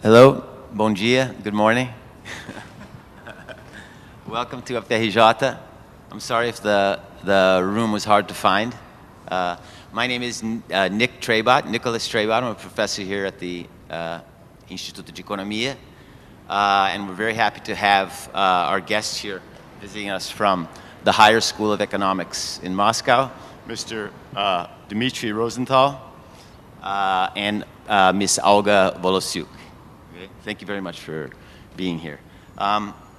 Hello, bom dia, good morning. Welcome to UFRJ. I'm sorry if the room was hard to find. My name is Nicholas Trebot. I'm a professor here at the Instituto de Economia. And we're very happy to have our guests here visiting us from the Higher School of Economics in Moscow, Mr. Dmitry Rozental and Ms. Olga Volosyuk. Okay. Thank you very much for being here.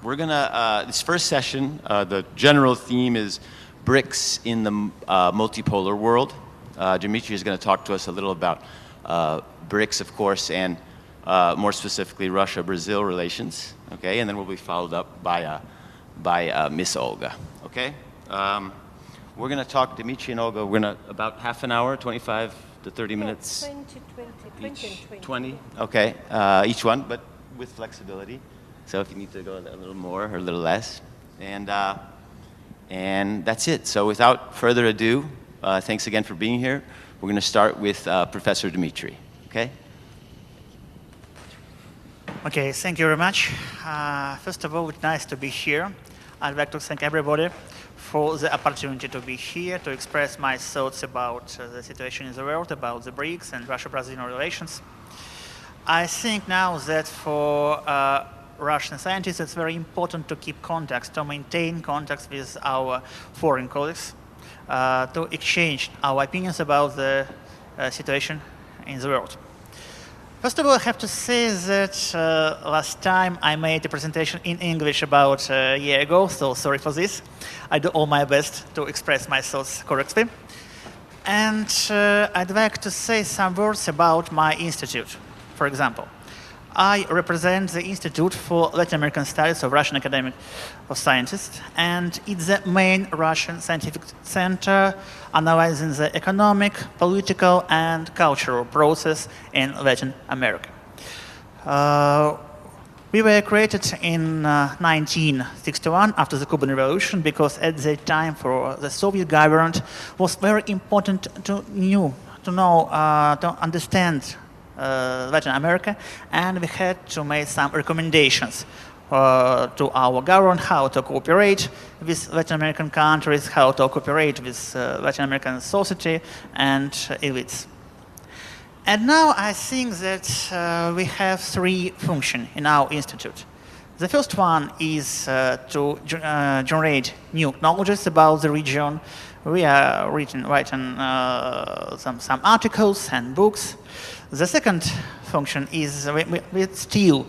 We're gonna, this first session, the general theme is Brics in the multipolar world. Dmitry is gonna talk to us a little about Brics, of course, and more specifically Russia-Brazil relations, okay? And then we'll be followed up by Miss Olga, okay? We're gonna talk, Dmitry and Olga, we're gonna, about half an hour, 25 to 30 minutes. 20, okay, each one, but with flexibility. So if you need to go a little more or a little less. And that's it. So without further ado, thanks again for being here. We're going to start with Professor Dmitry, okay? Okay, thank you very much. First of all, it's nice to be here. I'd like to thank everybody for the opportunity to be here, to express my thoughts about the situation in the world, about the Brics and Russia-Brazil relations. I think now that for Russian scientists, it's very important to keep contacts, to maintain contacts with our foreign colleagues, to exchange our opinions about the situation in the world. First of all, I have to say that last time I made a presentation in English about a year ago, so sorry for this. I do all my best to express my thoughts correctly. And I'd like to say some words about my institute. For example, I represent the Institute for Latin American Studies of Russian Academy of Sciences, and it's the main Russian scientific center analyzing the economic, political, and cultural process in Latin America. We were created in 1961 after the Cuban Revolution because at that time for the Soviet government was very important to understand Latin America, and we had to make some recommendations to our government how to cooperate with Latin American countries, how to cooperate with Latin American society and elites. And now I think that we have three functions in our institute. The first one is to generate new knowledge about the region. We are writing some articles and books. The second function is we still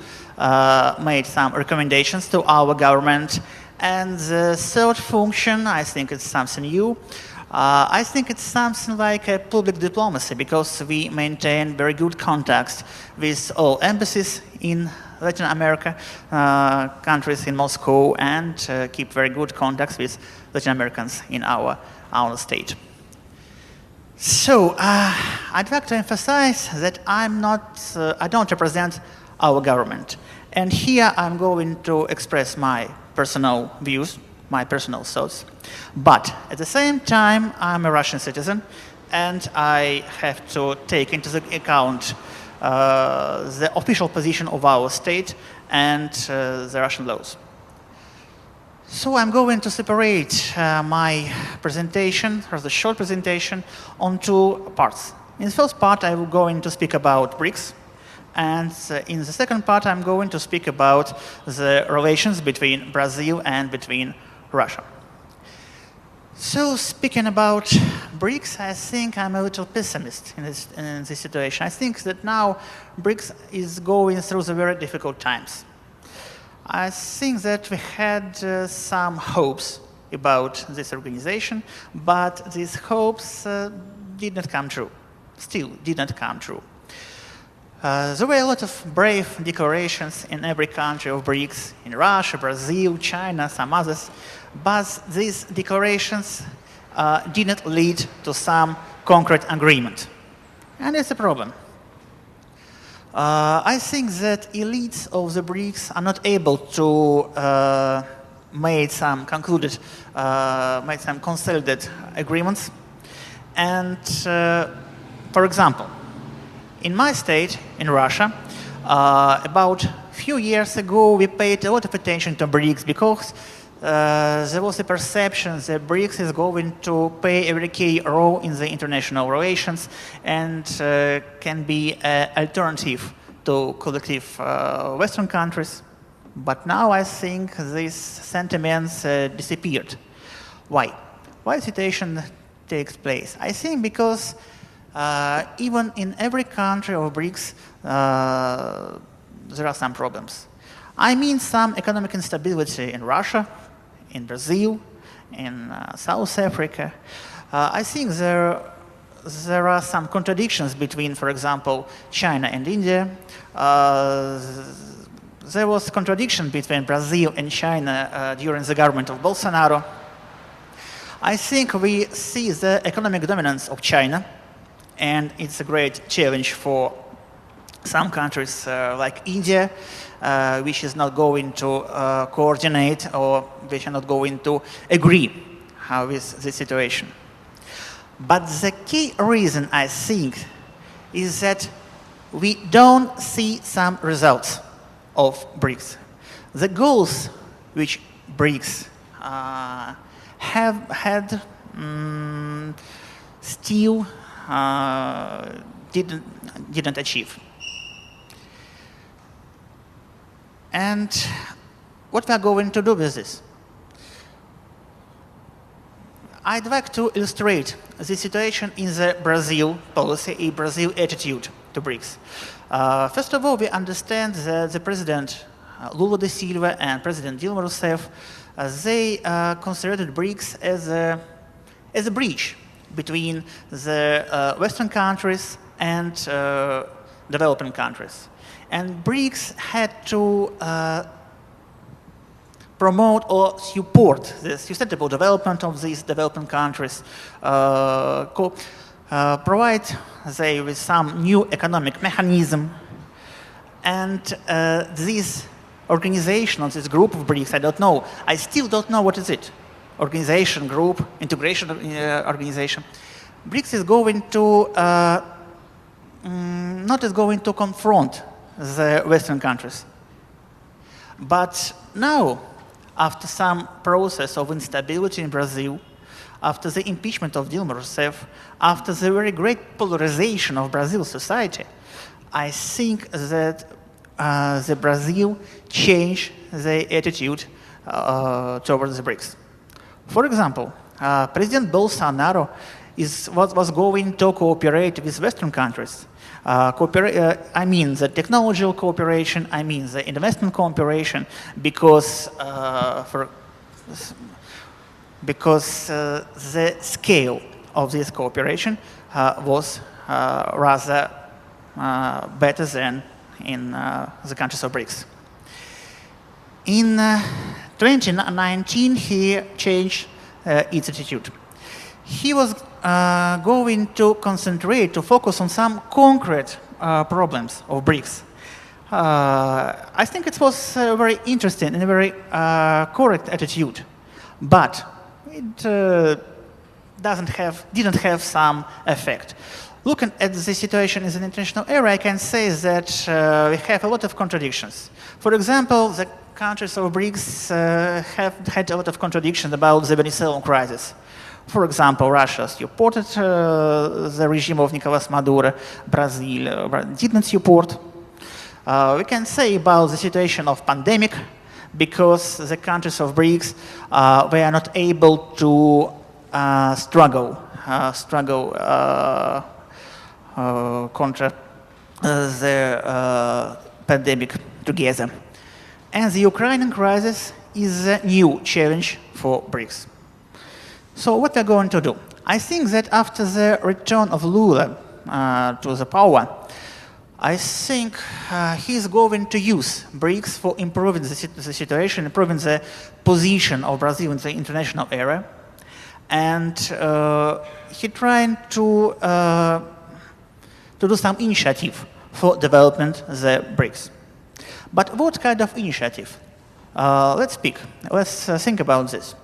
made some recommendations to our government. And the third function, I think it's something new. I think it's something like a public diplomacy because we maintain very good contacts with all embassies in Latin America, countries in Moscow, and keep very good contacts with Latin Americans in our state. So I'd like to emphasize that I don't represent our government. And here I'm going to express my personal views, my personal thoughts. But at the same time, I'm a Russian citizen, and I have to take into account the official position of our state and the Russian laws. So I'm going to separate my presentation, or the short presentation, on two parts. In the first part, I'm going to speak about Brics, and in the second part, I'm going to speak about the relations between Brazil and between Russia. So speaking about Brics, I think I'm a little pessimist in this situation. I think that now Brics is going through the very difficult times. I think that we had some hopes about this organization, but these hopes did not come true, still did not come true. There were a lot of brave declarations in every country of Brics, in Russia, Brazil, China, some others, but these declarations did not lead to some concrete agreement. And it's a problem. I think that elites of the Brics are not able to make some consolidated agreements. And for example, in my state, in Russia, About a few years ago, we paid a lot of attention to Brics because there was a perception that Brics is going to play a very key role in the international relations and can be an alternative to collective Western countries. But now I think these sentiments disappeared. Why? Why the situation takes place? I think because even in every country of Brics, there are some problems. I mean some economic instability in Russia, in Brazil, in South Africa. I think there are some contradictions between, for example, China and India. There was contradiction between Brazil and China during the government of Bolsonaro. I think we see the economic dominance of China, and it's a great challenge for some countries like India, which is not going to coordinate or which are not going to agree with the situation. But the key reason, I think, is that we don't see some results of Brics. The goals which Brics have had still didn't achieve. And what we are going to do with this? I'd like to illustrate the situation in the Brazil policy, a Brazil attitude to Brics. First of all, we understand that the President Lula da Silva and President Dilma Rousseff, they considered Brics as a bridge between the Western countries and developing countries. And Brics had to promote or support the sustainable development of these developing countries, provide them with some new economic mechanism. And this organization, or this group of Brics, I still don't know what is it. Organization, group, integration organization. Brics is going to, not is going to confront the Western countries. But now, after some process of instability in Brazil, after the impeachment of Dilma Rousseff, after the very great polarization of Brazil's society, I think that the Brazil changed the attitude towards the Brics. For example, President Bolsonaro was going to cooperate with Western countries. I mean the technological cooperation, I mean the investment cooperation, because the scale of this cooperation was rather better than in the countries of Brics. In 2019, he changed its attitude. He was going to concentrate, to focus on some concrete problems of Brics. I think it was very interesting and a very correct attitude, but it didn't have some effect. Looking at the situation in the international area, I can say that we have a lot of contradictions. For example, the countries of Brics have had a lot of contradictions about the Venezuelan crisis. For example, Russia supported the regime of Nicolas Maduro. Brazil didn't support. We can say about the situation of pandemic because the countries of Brics were not able to struggle contra the pandemic together. And the Ukrainian crisis is a new challenge for Brics. So what we're going to do? I think that after the return of Lula to the power, I think he's going to use Brics for improving the situation, improving the position of Brazil in the international area. And he's trying to do some initiative for development the Brics. But what kind of initiative? Let's think about this.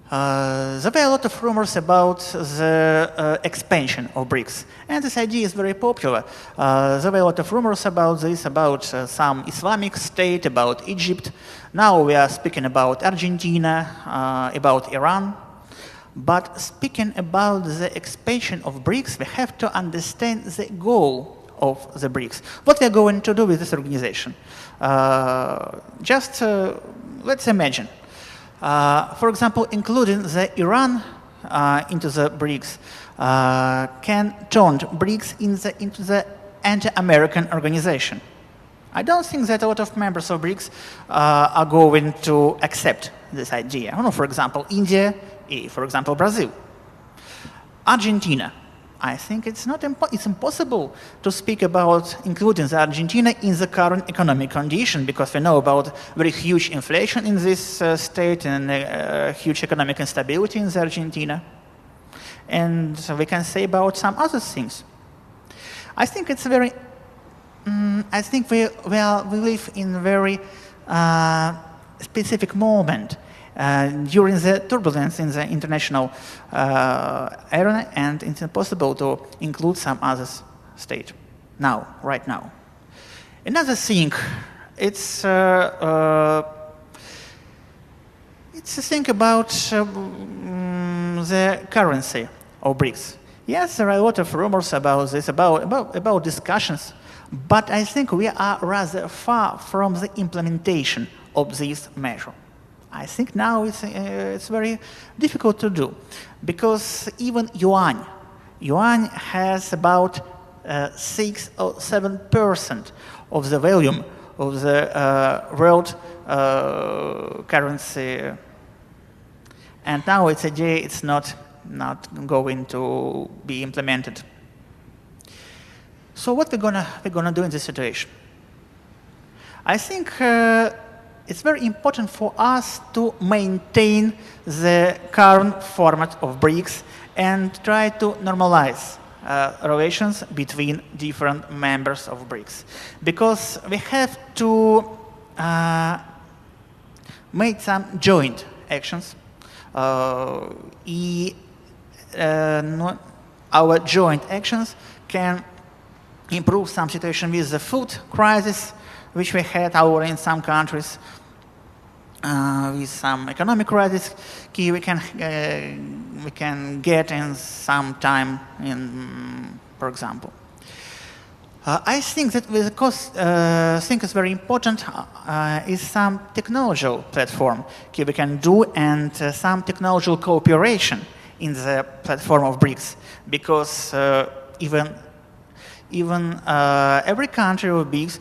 There were a lot of rumors about the expansion of BRICS, and this idea is very popular. There were a lot of rumors about this, about some Islamic state, about Egypt. Now we are speaking about Argentina, about Iran. But speaking about the expansion of BRICS, we have to understand the goal of the BRICS. What we are going to do with this organization? Let's imagine. For example, including the Iran into the BRICS can turn BRICS into the anti-American organization. I don't think that a lot of members of BRICS are going to accept this idea. For example, India, for example, Brazil. Argentina. I think it's impossible to speak about including the Argentina in the current economic condition, because we know about very huge inflation in this state and huge economic instability in the Argentina. And we can say about some other things. I think it's very. I think we live in a very specific moment. During the turbulence in the international arena, and it's impossible to include some other state right now. Another thing, it's a thing about the currency of BRICS. Yes, there are a lot of rumors about this, about discussions, but I think we are rather far from the implementation of this measure. I think now it's very difficult to do, because even yuan has about 6 or 7% of the volume of the world currency, and now it's not going to be implemented. So what we're gonna do in this situation? I think. It's very important for us to maintain the current format of BRICS and try to normalize relations between different members of BRICS. Because we have to make some joint actions. Our joint actions can improve some situation with the food crisis, which we had already in some countries, with some economic crisis, we can get in some time, for example. I think that think is very important is some technological platform we can do, and some technological cooperation in the platform of BRICS, because even every country of BRICS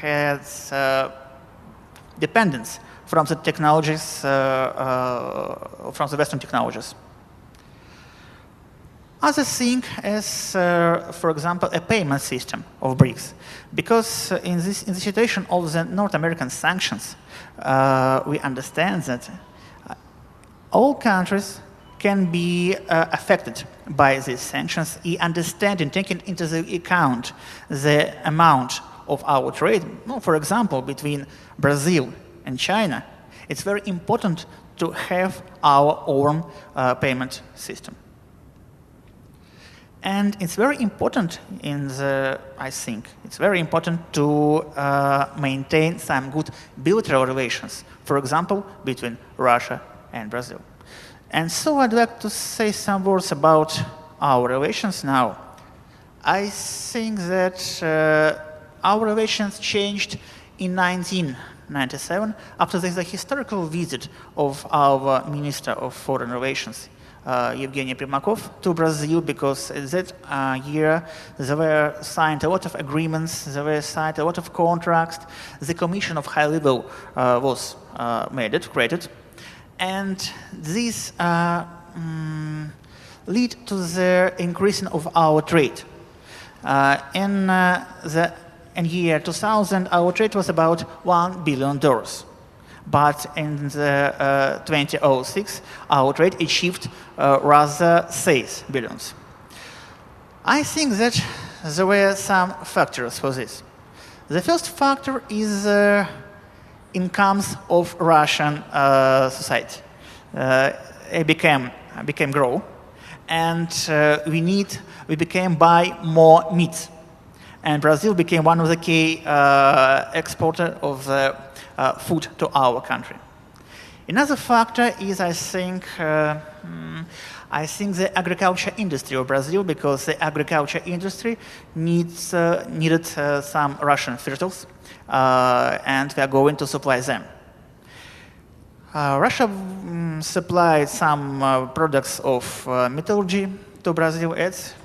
has dependence from the technologies, from the Western technologies. Other thing is, for example, a payment system of BRICS, because in the situation of the North American sanctions, we understand that all countries can be affected by these sanctions. We understand and taking into the account the amount of our trade, for example, between Brazil and China. It's very important to have our own payment system. And it's very important I think, it's very important to maintain some good bilateral relations, for example, between Russia and Brazil. And so I'd like to say some words about our relations now. I think that our relations changed in 1997 after the historical visit of our Minister of Foreign Relations, Evgeny Primakov, to Brazil, because that year there were signed a lot of agreements, there were signed a lot of contracts, the Commission of High Level was created, and this led to the increasing of our trade. In year 2000, our trade was about $1 billion. But in the 2006, our trade achieved rather 6 billions. I think that there were some factors for this. The first factor is incomes of Russian society. It became grow, and we became buy more meat. And Brazil became one of the key exporter of the food to our country. Another factor is, I think the agriculture industry of Brazil, because the agriculture industry needed some Russian fertilizers, and we are going to supply them. Russia supplied some products of metallurgy to Brazil. This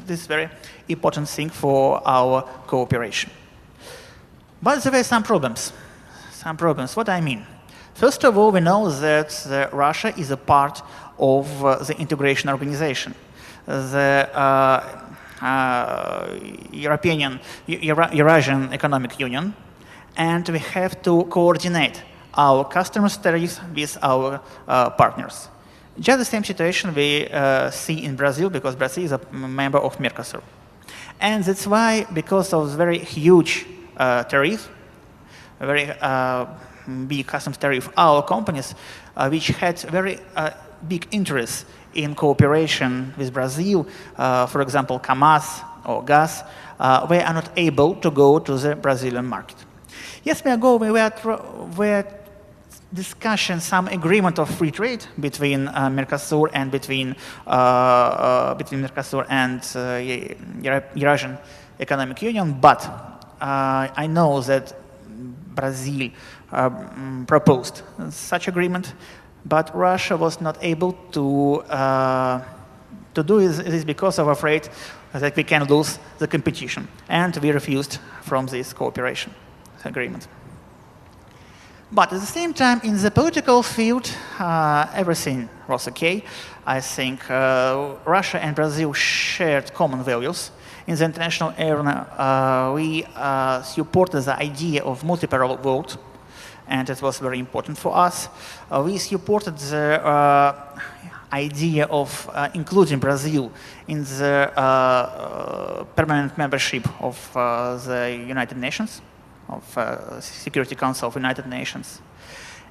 is very important thing for our cooperation. But there were some problems. What I mean? First of all, we know that Russia is a part of the integration organization, the Eurasian Economic Union, and we have to coordinate our customers' tariffs with our partners. Just the same situation we see in Brazil, because Brazil is a member of Mercosur. And that's why, because of very huge tariff, very big customs tariff, our companies, which had very big interest in cooperation with Brazil, for example, Kamaz or gas, we are not able to go to the Brazilian market. Yes, we are discussing some agreement of free trade between Mercosur and between Mercosur and Eurasian Economic Union, but I know that Brazil proposed such agreement, but Russia was not able to do this because of afraid that we can lose the competition, and we refused from this cooperation agreement. But at the same time, in the political field, everything was okay. I think Russia and Brazil shared common values. In the international arena, we supported the idea of multipolar world, and it was very important for us. We supported the idea of including Brazil in the permanent membership of the United Nations, of Security Council of United Nations.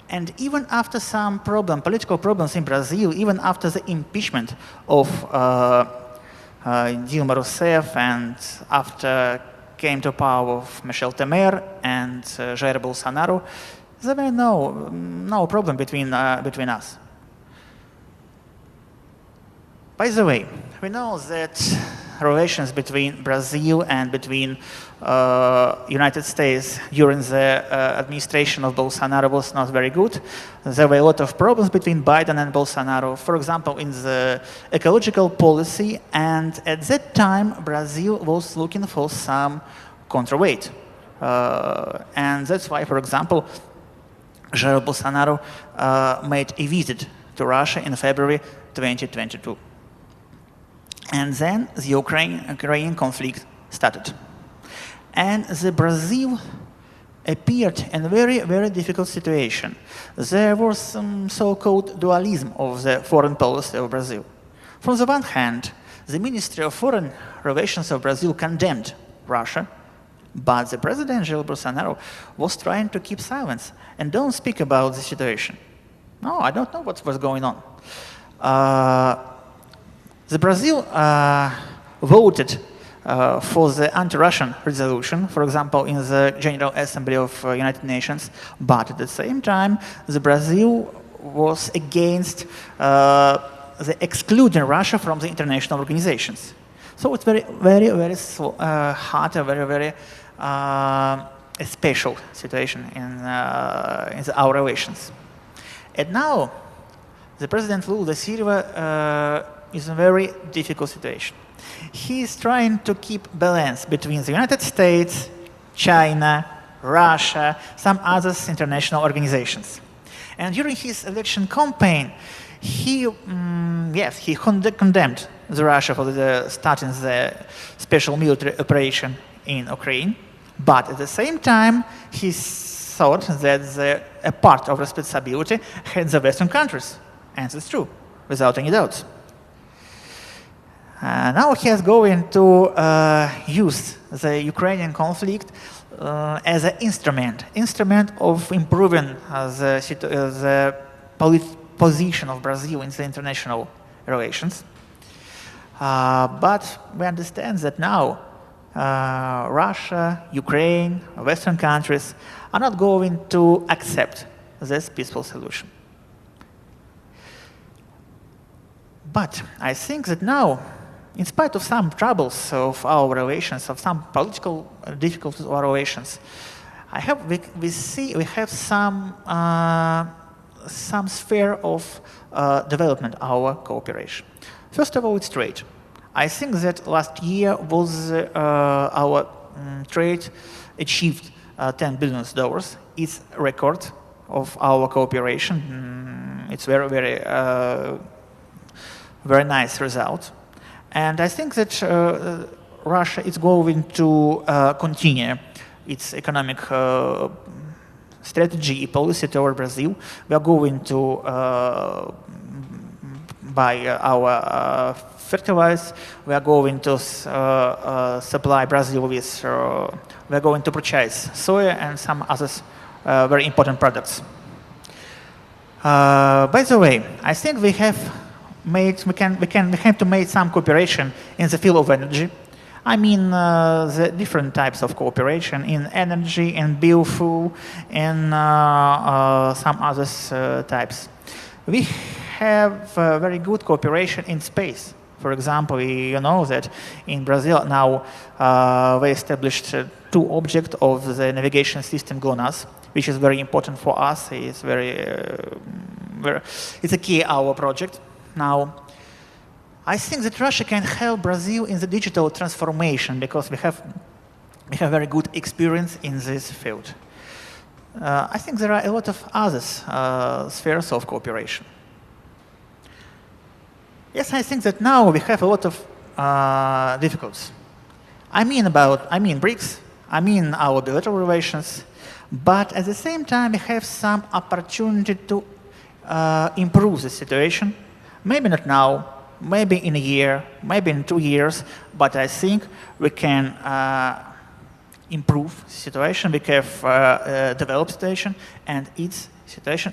And even after some political problems in Brazil, even after the impeachment of Dilma Rousseff, and after came to power of Michel Temer and Jair Bolsonaro, there were no problem between us. By the way, we know that relations between Brazil and between United States during the administration of Bolsonaro was not very good. There were a lot of problems between Biden and Bolsonaro, for example, in the ecological policy, and at that time Brazil was looking for some counterweight. And that's why, for example, Jair Bolsonaro made a visit to Russia in February 2022. And then the Ukraine conflict started. And the Brazil appeared in a very, very difficult situation. There was some so-called dualism of the foreign policy of Brazil. From the one hand, the Ministry of Foreign Relations of Brazil condemned Russia, but the President Jair Bolsonaro was trying to keep silence and don't speak about the situation. No, I don't know what was going on. The Brazil voted for the anti-Russian resolution, for example, in the General Assembly of United Nations, but at the same time, the Brazil was against the excluding Russia from the international organizations. So it's very, very, very hard, a very, very a special situation in our relations. And now, the President Lula da Silva is in a very difficult situation. He is trying to keep balance between the United States, China, Russia, some other international organizations. And during his election campaign, he condemned the Russia for starting the special military operation in Ukraine. But at the same time, he thought that a part of responsibility had the Western countries. And it's true, without any doubt. Now he is going to use the Ukrainian conflict as an instrument of improving the position of Brazil in the international relations. But we understand that now Russia, Ukraine, Western countries are not going to accept this peaceful solution. But I think that now, in spite of some troubles of our relations, of some political difficulties of our relations, we have some sphere of development our cooperation. First of all, it's trade. I think that last year was our trade achieved $10 billion. It's a record of our cooperation. It's very nice result. And I think that Russia is going to continue its economic strategy, policy toward Brazil. We are going to buy our fertilizers. We are going to supply Brazil with, we are going to purchase soya and some other very important products. By the way, I think we have to make some cooperation in the field of energy. I mean the different types of cooperation in energy, in biofuel, and some other types. We have very good cooperation in space. For example, you know that in Brazil now we established two objects of the navigation system GLONASS, which is very important for us. It's it's a key our project. Now, I think that Russia can help Brazil in the digital transformation because we have very good experience in this field. I think there are a lot of other spheres of cooperation. Yes, I think that now we have a lot of difficulties. I mean Brics, I mean our bilateral relations, but at the same time we have some opportunity to improve the situation. Maybe not now, maybe in a year, maybe in 2 years, but I think we can improve the situation, we can develop the situation, and its situation,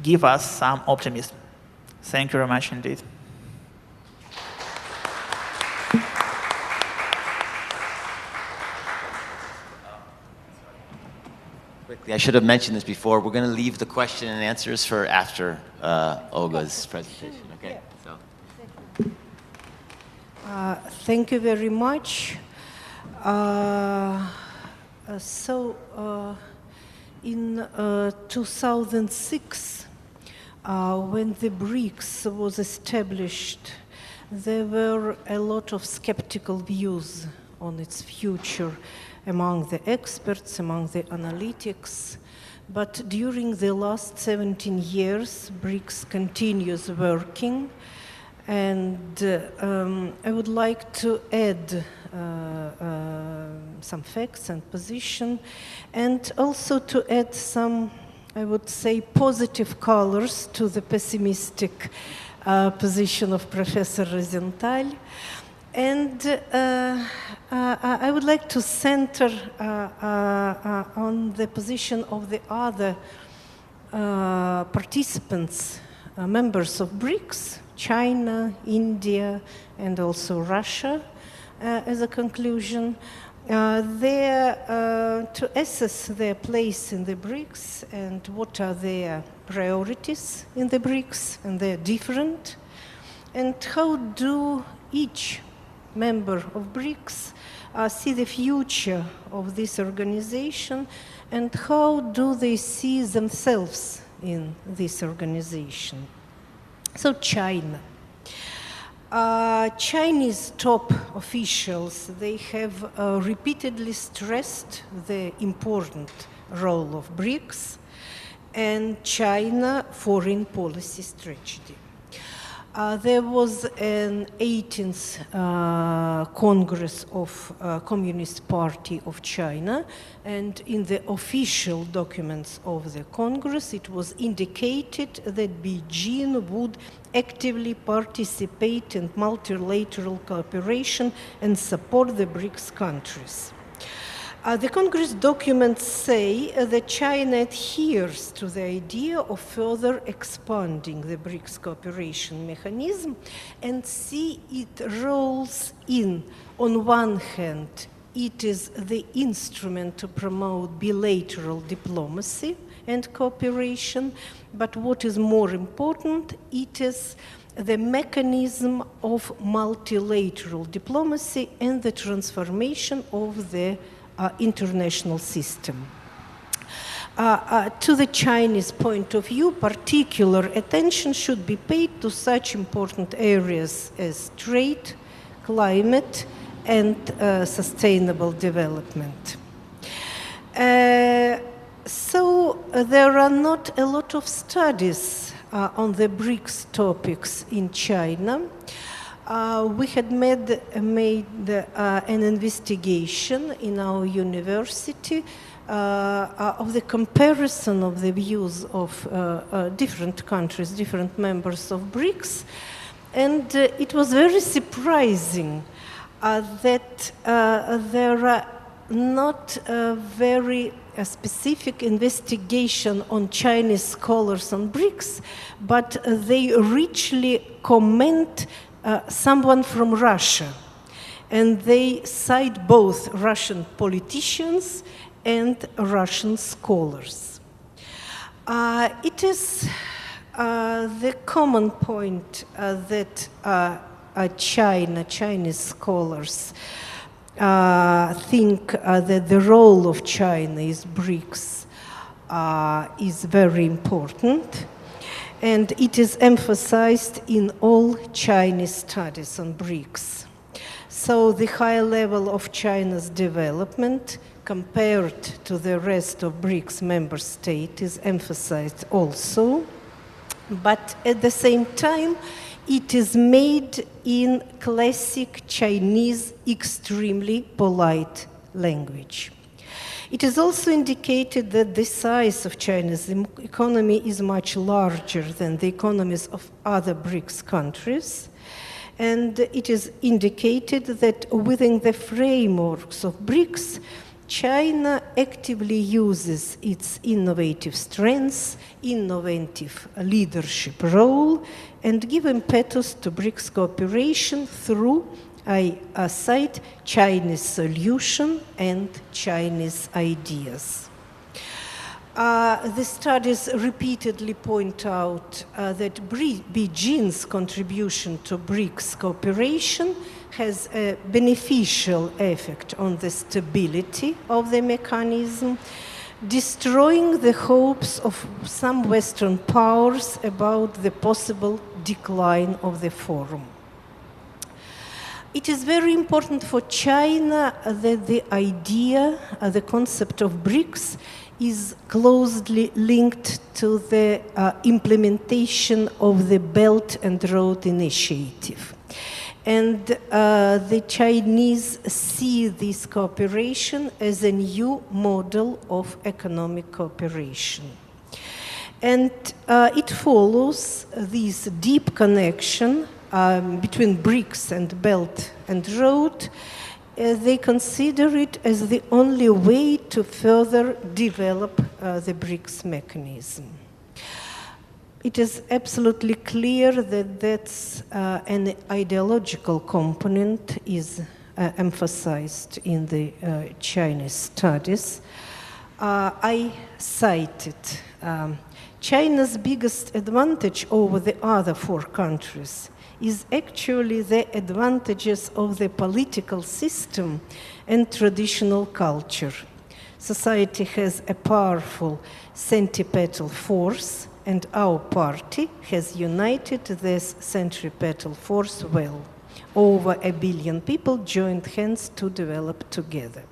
give us some optimism. Thank you very much indeed. Quickly, I should have mentioned this before. We're going to leave the question and answers for after Olga's presentation. Okay. Thank you very much. In 2006, when the Brics was established, there were a lot of skeptical views on its future among the experts, among the analytics. But during the last 17 years, Brics continues working. And I would like to add some facts and position, and also to add some, I would say, positive colors to the pessimistic position of Professor Rozental. And I would like to center on the position of the other participants, members of Brics, China, India, and also Russia, as a conclusion. To assess their place in the Brics and what are their priorities in the Brics, and they're different, and how do each member of Brics see the future of this organization, and how do they see themselves in this organization. So China. Chinese top officials, they have repeatedly stressed the important role of Brics and China foreign policy strategy. There was an 18th Congress of Communist Party of China, and in the official documents of the Congress, it was indicated that Beijing would actively participate in multilateral cooperation and support the BRICS countries. The Congress documents say that China adheres to the idea of further expanding the BRICS cooperation mechanism and see its roles in, on one hand, it is the instrument to promote bilateral diplomacy and cooperation, but what is more important, it is the mechanism of multilateral diplomacy and the transformation of the international system. To the Chinese point of view, particular attention should be paid to such important areas as trade, climate, and sustainable development. So there are not a lot of studies on the BRICS topics in China. We had made an investigation in our university of the comparison of the views of different countries, different members of BRICS, and it was very surprising that there are not very specific investigation on Chinese scholars on BRICS, but they richly comment someone from Russia, and they cite both Russian politicians and Russian scholars. It is the common point that Chinese scholars think that the role of China is BRICS is very important. And it is emphasized in all Chinese studies on BRICS. So the high level of China's development compared to the rest of BRICS member states is emphasized also, but at the same time, it is made in classic Chinese, extremely polite language. It is also indicated that the size of China's economy is much larger than the economies of other BRICS countries. And it is indicated that within the frameworks of BRICS, China actively uses its innovative strengths, innovative leadership role, and give impetus to BRICS cooperation through I cite Chinese solution and Chinese ideas. The studies repeatedly point out that Beijing's contribution to BRICS cooperation has a beneficial effect on the stability of the mechanism, destroying the hopes of some Western powers about the possible decline of the forum. It is very important for China that the idea, the concept of BRICS is closely linked to the implementation of the Belt and Road Initiative. And the Chinese see this cooperation as a new model of economic cooperation. And it follows this deep connection between BRICS and Belt and Road. They consider it as the only way to further develop the BRICS mechanism. It is absolutely clear that that's an ideological component is emphasized in the Chinese studies. I cited China's biggest advantage over the other four countries is actually the advantages of the political system and traditional culture. Society has a powerful centripetal force, and our party has united this centripetal force well. Over 1 billion people joined hands to develop together.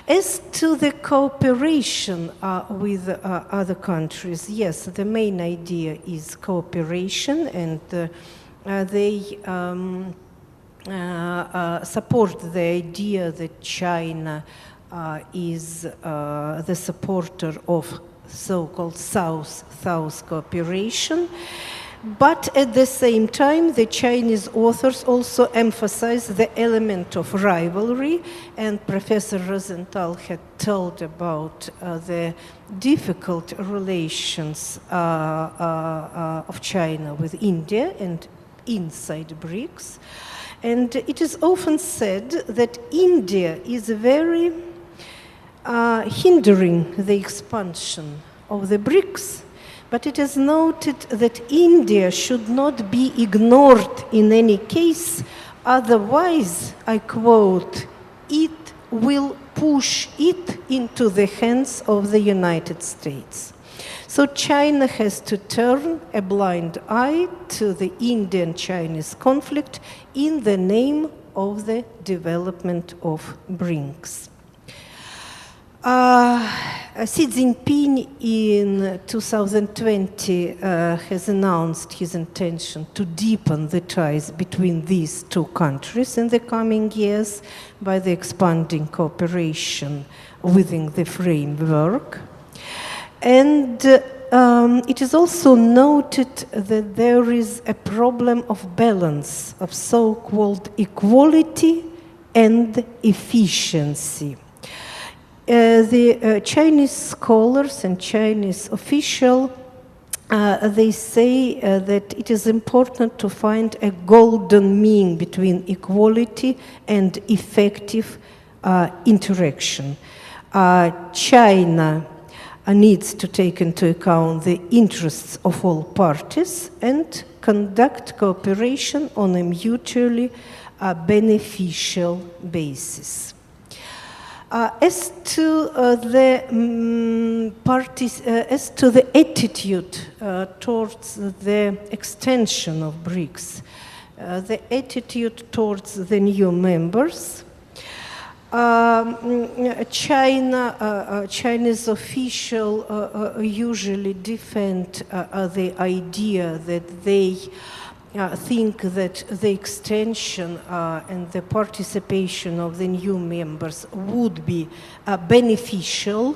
As to the cooperation with other countries, yes, the main idea is cooperation, and they support the idea that China is the supporter of so-called South-South cooperation. But at the same time, the Chinese authors also emphasize the element of rivalry, and Professor Rozental had told about the difficult relations of China with India and inside BRICS. And it is often said that India is very hindering the expansion of the BRICS. But it is noted that India should not be ignored in any case, otherwise, I quote, it will push it into the hands of the United States. So China has to turn a blind eye to the Indian-Chinese conflict in the name of the development of BRICS. Xi Jinping in 2020 has announced his intention to deepen the ties between these two countries in the coming years by the expanding cooperation within the framework. And it is also noted that there is a problem of balance of so-called equality and efficiency. The Chinese scholars and Chinese officials, they say that it is important to find a golden mean between equality and effective interaction. China needs to take into account the interests of all parties and conduct cooperation on a mutually beneficial basis. As to the attitude towards the extension of BRICS, the attitude towards the new members, Chinese officials usually defend the idea that they think that the extension and the participation of the new members would be beneficial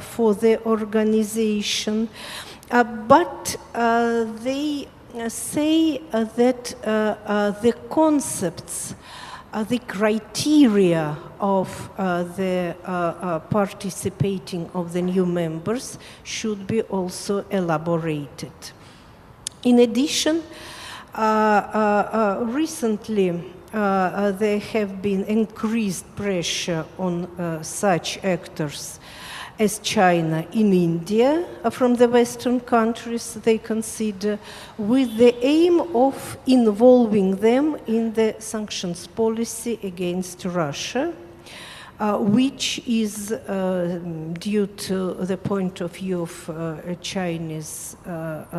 for the organization, but they say that the concepts, the criteria of the participating of the new members should be also elaborated. In addition, recently there have been increased pressure on such actors as China in India from the Western countries, they consider, with the aim of involving them in the sanctions policy against Russia, which is, due to the point of view of Chinese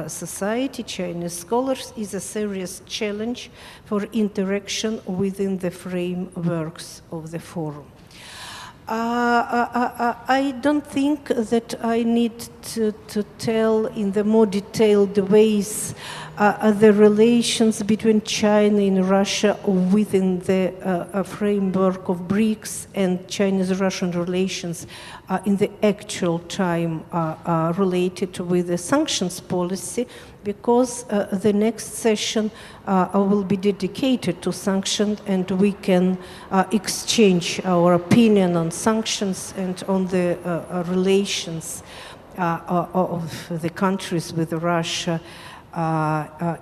society, Chinese scholars, is a serious challenge for interaction within the frameworks of the forum. I don't think that I need to tell in the more detailed ways the relations between China and Russia within the framework of BRICS and Chinese-Russian relations in the actual time related with the sanctions policy, because the next session will be dedicated to sanctions, and we can exchange our opinion on sanctions and on the relations of the countries with Russia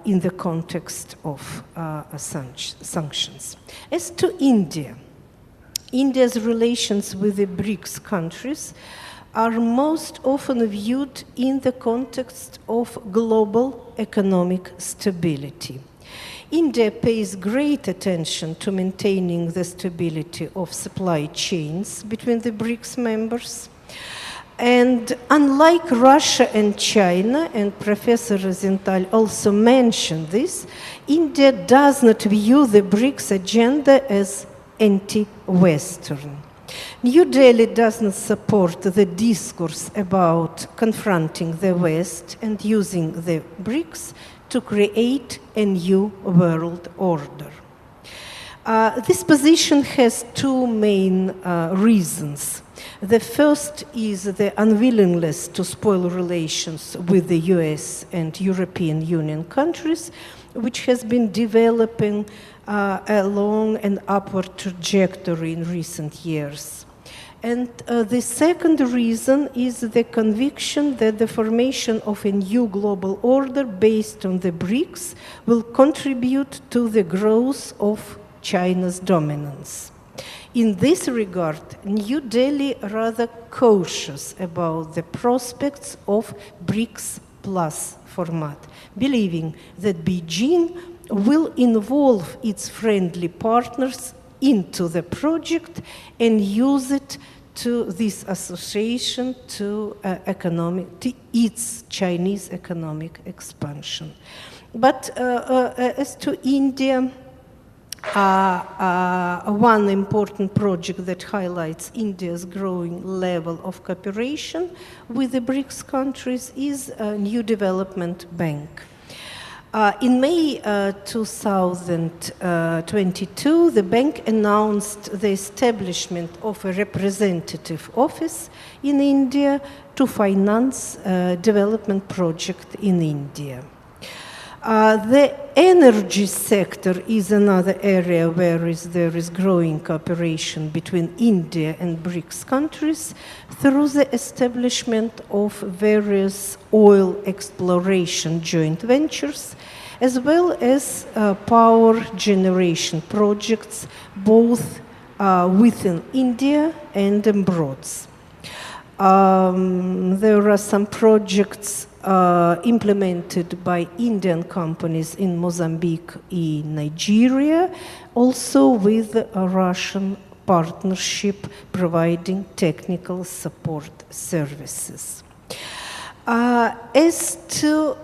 in the context of sanctions. As to India, India's relations with the BRICS countries are most often viewed in the context of global economic stability. India pays great attention to maintaining the stability of supply chains between the BRICS members. And unlike Russia and China, and Professor Rozental also mentioned this, India does not view the BRICS agenda as anti-Western. New Delhi does not support the discourse about confronting the West and using the BRICS to create a new world order. This position has two main reasons. The first is the unwillingness to spoil relations with the US and European Union countries, which has been developing along an upward trajectory in recent years. And the second reason is the conviction that the formation of a new global order based on the BRICS will contribute to the growth of China's dominance. In this regard, New Delhi rather cautious about the prospects of BRICS Plus format, believing that Beijing will involve its friendly partners into the project and use it to this association to its Chinese economic expansion. But as to India, one important project that highlights India's growing level of cooperation with the BRICS countries is a new development bank. In May 2022, the bank announced the establishment of a representative office in India to finance a development project in India. The energy sector is another area where there is growing cooperation between India and BRICS countries through the establishment of various oil exploration joint ventures, as well as power generation projects, both within India and abroad. There are some projects implemented by Indian companies in Mozambique and Nigeria, also with a Russian partnership providing technical support services. As to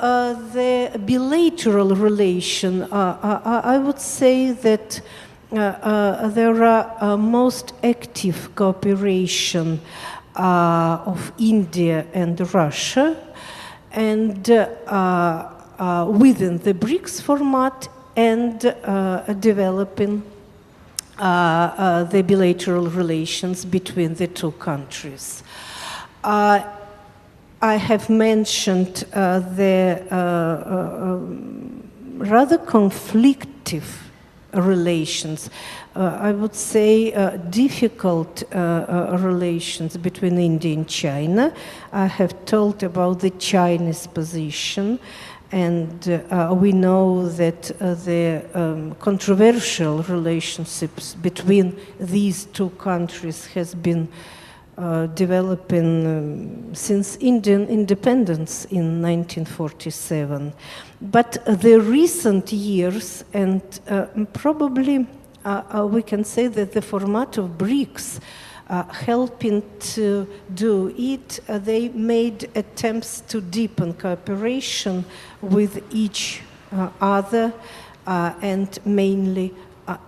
the bilateral relation, I would say that there are most active cooperation of India and Russia, and within the BRICS format, and developing the bilateral relations between the two countries. I have mentioned the rather conflictive relations, I would say difficult relations between India and China. I have told about the Chinese position, and we know that the controversial relationships between these two countries has been developing since Indian independence in 1947. But the recent years, and probably we can say that the format of BRICS helping to do it, they made attempts to deepen cooperation with each other, and mainly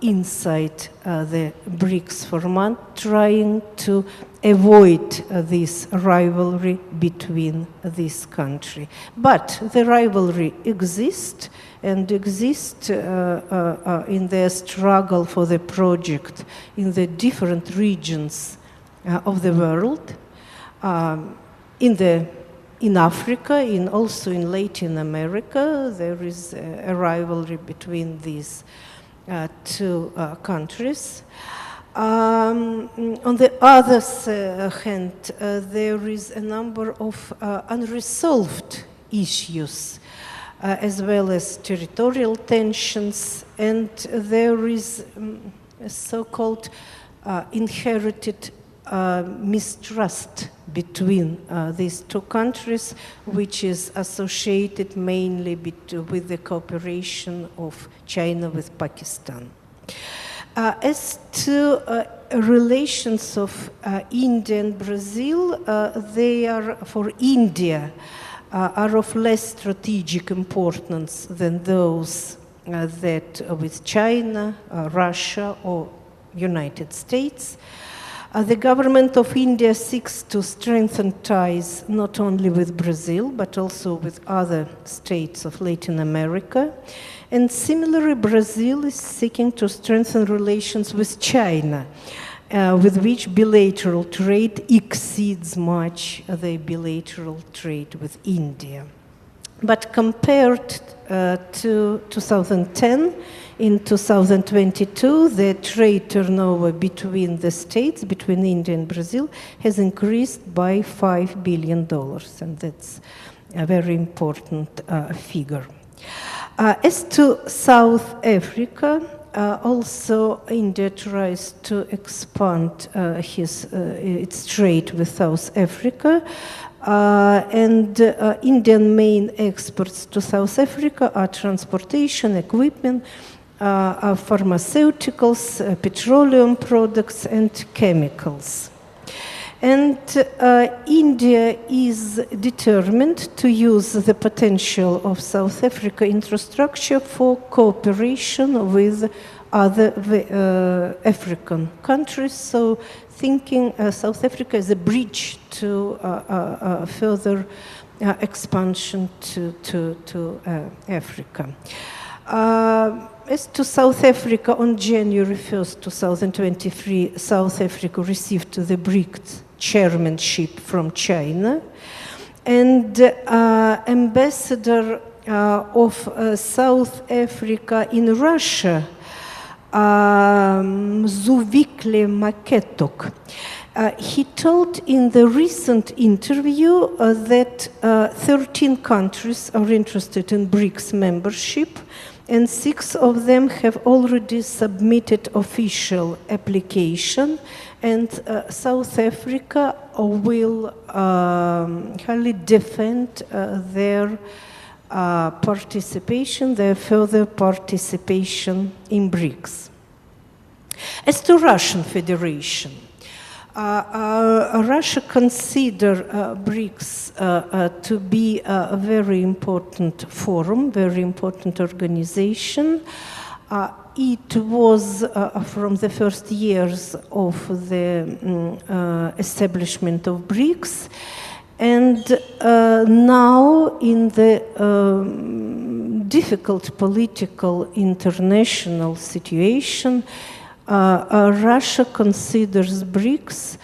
inside the BRICS format, trying to avoid this rivalry between this country. But the rivalry exists, and exists in their struggle for the project in the different regions of the world, in Africa, also in Latin America. There is a rivalry between these two countries. On the other hand, there is a number of unresolved issues, as well as territorial tensions, and there is a so-called inherited mistrust between these two countries, which is associated mainly with the cooperation of China with Pakistan. As to relations of India and Brazil, they are, for India, are of less strategic importance than those that with China, Russia, or United States. The government of India seeks to strengthen ties not only with Brazil, but also with other states of Latin America. And similarly, Brazil is seeking to strengthen relations with China, with which bilateral trade exceeds much the bilateral trade with India. But compared to 2010, in 2022, the trade turnover between the states, between India and Brazil, has increased by $5 billion, and that's a very important figure. As to South Africa, also India tries to expand its trade with South Africa, and Indian main exports to South Africa are transportation, equipment, pharmaceuticals, petroleum products, and chemicals. And India is determined to use the potential of South Africa infrastructure for cooperation with other African countries, so thinking South Africa as a bridge to further expansion to Africa. As to South Africa, on January 1st, 2023, South Africa received the Brics chairmanship from China, and ambassador of South Africa in Russia, Zuvikle Maketok, he told in the recent interview that 13 countries are interested in Brics membership, and 6 of them have already submitted official application, and South Africa will highly defend their participation, their further participation in Brics. As to Russian Federation, Russia considers Brics to be a very important forum, very important organization. It was from the first years of the establishment of Brics, and now in the difficult political international situation, Russia considers Brics,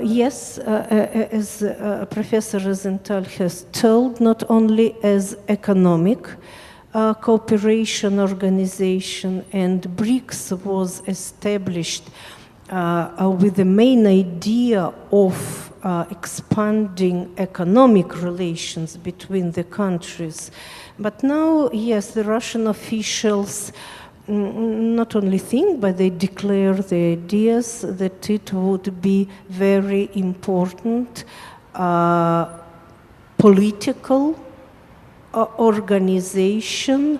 yes, as Professor Rozental has told, not only as economic cooperation organization, and Brics was established with the main idea of expanding economic relations between the countries. But now, yes, the Russian officials not only think, but they declare the ideas that it would be very important political organization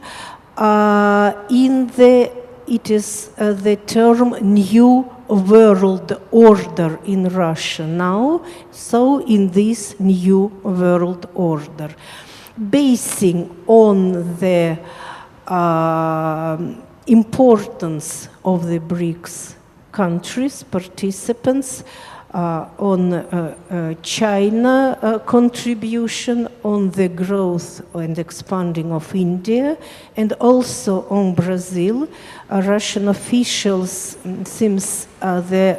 in the, it is the term new world order in Russia now, so in this new world order, basing on the importance of the Brics countries, participants, on China contribution, on the growth and expanding of India, and also on Brazil. Russian officials, since the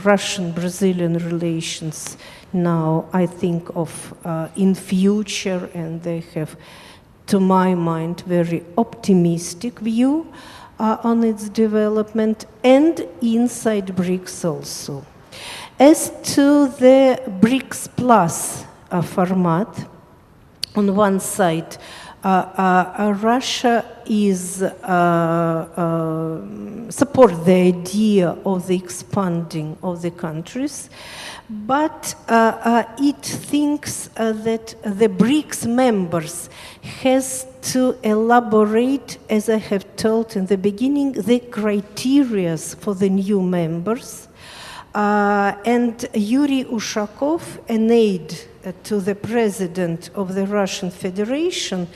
Russian-Brazilian relations now, I think of in future, and they have, to my mind, very optimistic view on its development, and inside Brics also. As to the Brics Plus format, on one side, Russia is support the idea of the expanding of the countries, but it thinks that the Brics members has to elaborate, as I have told in the beginning, the criteria for the new members. And Yuri Ushakov, an aide to the president of the Russian Federation,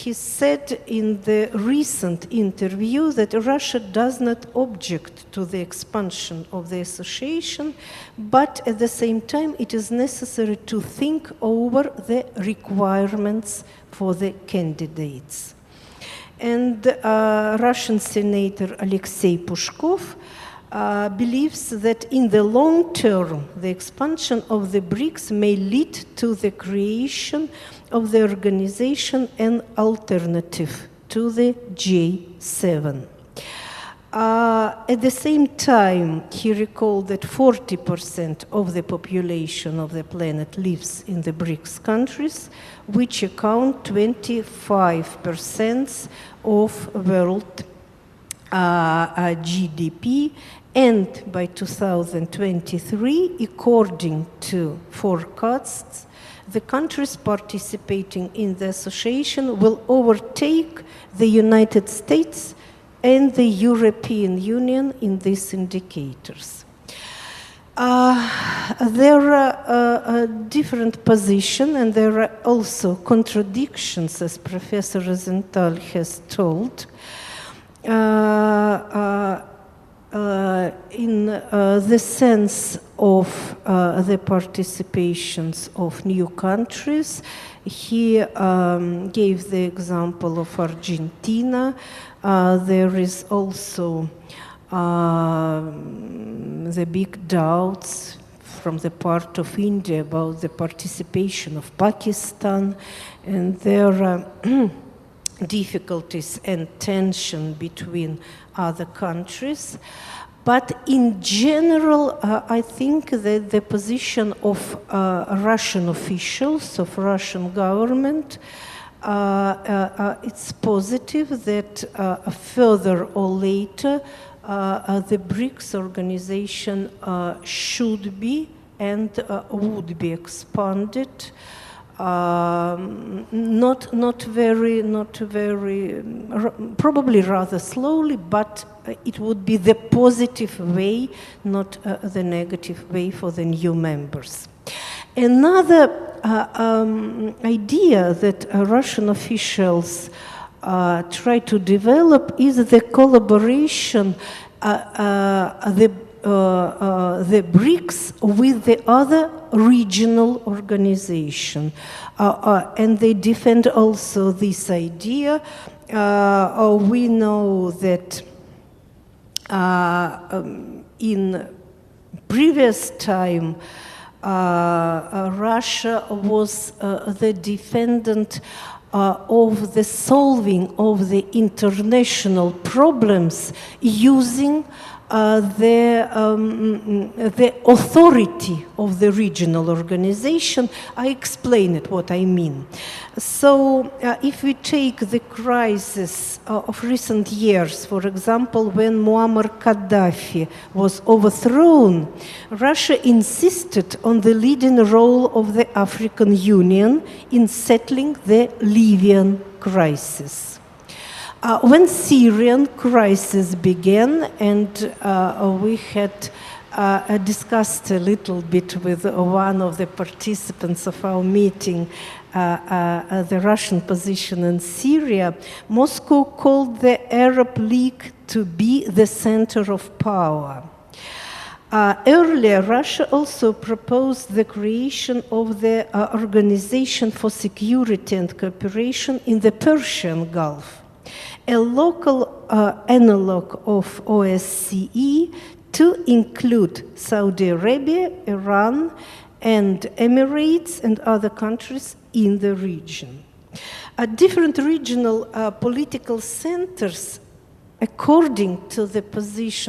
he said in the recent interview that Russia does not object to the expansion of the association, but at the same time it is necessary to think over the requirements for the candidates. And Russian Senator Alexei Pushkov believes that in the long term, the expansion of the Brics may lead to the creation of the organization an alternative to the G7. At the same time, he recalled that 40% of the population of the planet lives in the Brics countries, which account 25% of world GDP, and by 2023, according to forecasts, the countries participating in the association will overtake the United States and the European Union in these indicators. There are different positions, and there are also contradictions, as Professor Rozental has told. In the sense of the participations of new countries, he gave the example of Argentina. There is also the big doubts from the part of India about the participation of Pakistan, and there are difficulties and tension between other countries. But in general, I think that the position of Russian officials, of Russian government, it's positive that further or later the Brics organization should be and would be expanded. Not very, probably rather slowly, but it would be the positive way, not the negative way for the new members. Another idea that Russian officials try to develop is the collaboration, the Brics with the other regional organization. And they defend also this idea. We know that in previous time, Russia was the defendant of the solving of the international problems using the authority of the regional organization. I explained what I mean. So if we take the crisis of recent years, for example, when Muammar Gaddafi was overthrown, Russia insisted on the leading role of the African Union in settling the Libyan crisis. When Syrian crisis began, and we had discussed a little bit with one of the participants of our meeting the Russian position in Syria, Moscow called the Arab League to be the center of power. Earlier, Russia also proposed the creation of the Organization for Security and Cooperation in the Persian Gulf, a local analog of OSCE to include Saudi Arabia, Iran, and Emirates and other countries in the region. Different regional political centers, according to the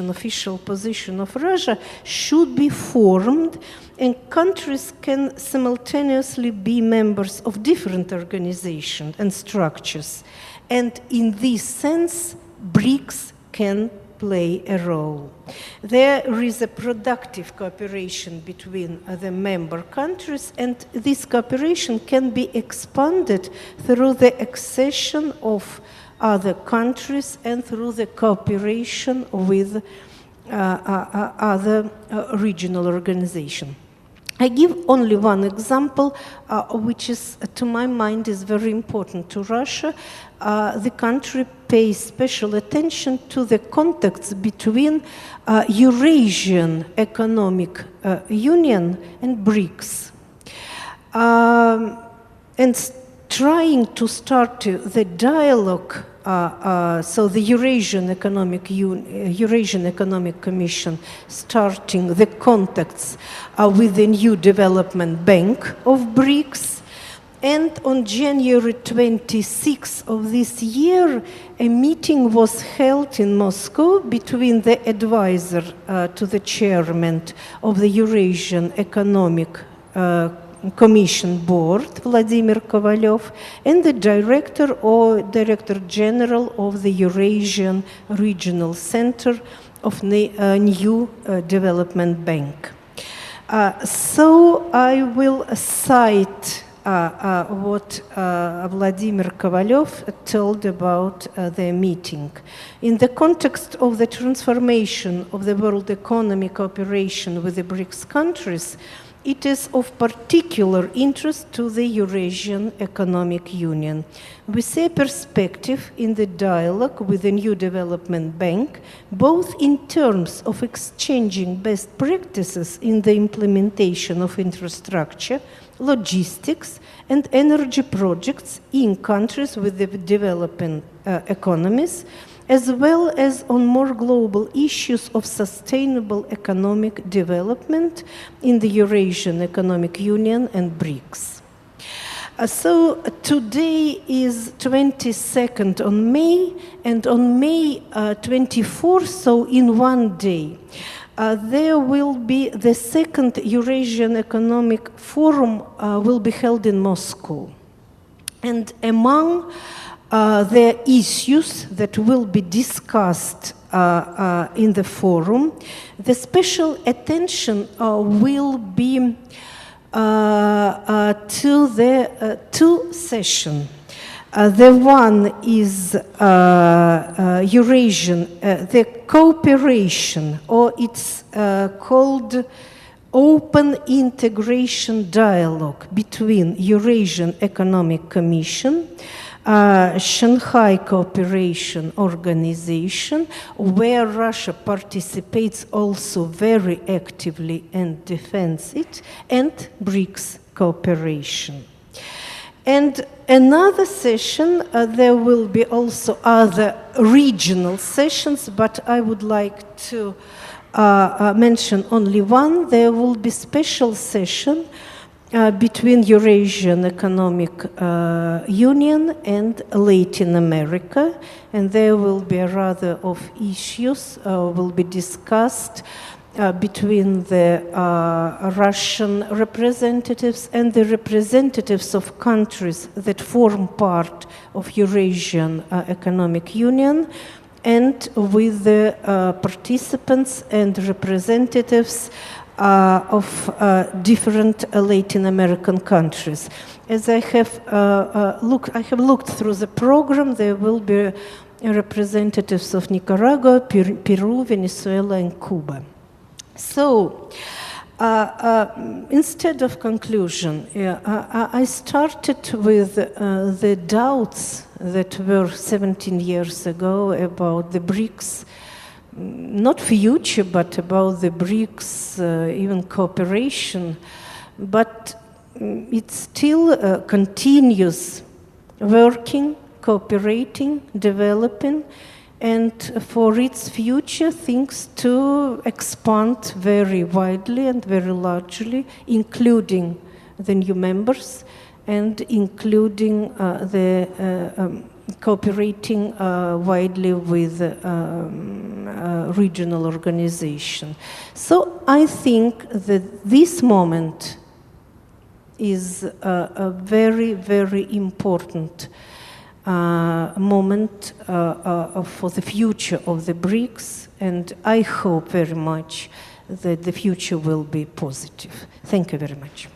official position of Russia, should be formed, and countries can simultaneously be members of different organizations and structures. And in this sense, Brics can play a role. There is a productive cooperation between the member countries, and this cooperation can be expanded through the accession of other countries and through the cooperation with other regional organizations. I give only one example, which is, to my mind, is very important to Russia. The country pays special attention to the contacts between Eurasian Economic Union and Brics. And trying to start the dialogue, so the Eurasian Economic Commission starting the contacts with the new development bank of Brics. And on January 26th of this year, a meeting was held in Moscow between the advisor to the chairman of the Eurasian Economic Commission Board, Vladimir Kovalyov, and the director or Director General of the Eurasian Regional Center of the New Development Bank. So I will cite what Vladimir Kovalyov told about the meeting. In the context of the transformation of the world economic cooperation with the BRICS countries, it is of particular interest to the Eurasian Economic Union. We see a perspective in the dialogue with the new development bank, both in terms of exchanging best practices in the implementation of infrastructure, logistics, and energy projects in countries with the developing economies, as well as on more global issues of sustainable economic development in the Eurasian Economic Union and BRICS. So today is 22nd on May, and on May 24th, so in one day, there will be the second Eurasian Economic Forum will be held in Moscow. And among the issues that will be discussed in the forum, the special attention will be to the two sessions. The one is Eurasian, the cooperation, or it's called Open Integration Dialogue between Eurasian Economic Commission, Shanghai Cooperation Organization, where Russia participates also very actively and defends it, and BRICS cooperation. And another session, there will be also other regional sessions, but I would like to mention only one. There will be special session between Eurasian Economic Union and Latin America, and there will be a rather of issues will be discussed between the Russian representatives and the representatives of countries that form part of Eurasian Economic Union, and with the participants and representatives of different Latin American countries. As I have looked through the program, there will be representatives of Nicaragua, Peru, Venezuela, and Cuba. So, instead of conclusion, I started with the doubts that were 17 years ago about the BRICS, not future, but about the BRICS, even cooperation. But it still continues working, cooperating, developing, and for its future things to expand very widely and very largely, including the new members and including the cooperating widely with regional organization. So I think that this moment is a very, very important moment for the future of the BRICS, and I hope very much that the future will be positive. Thank you very much.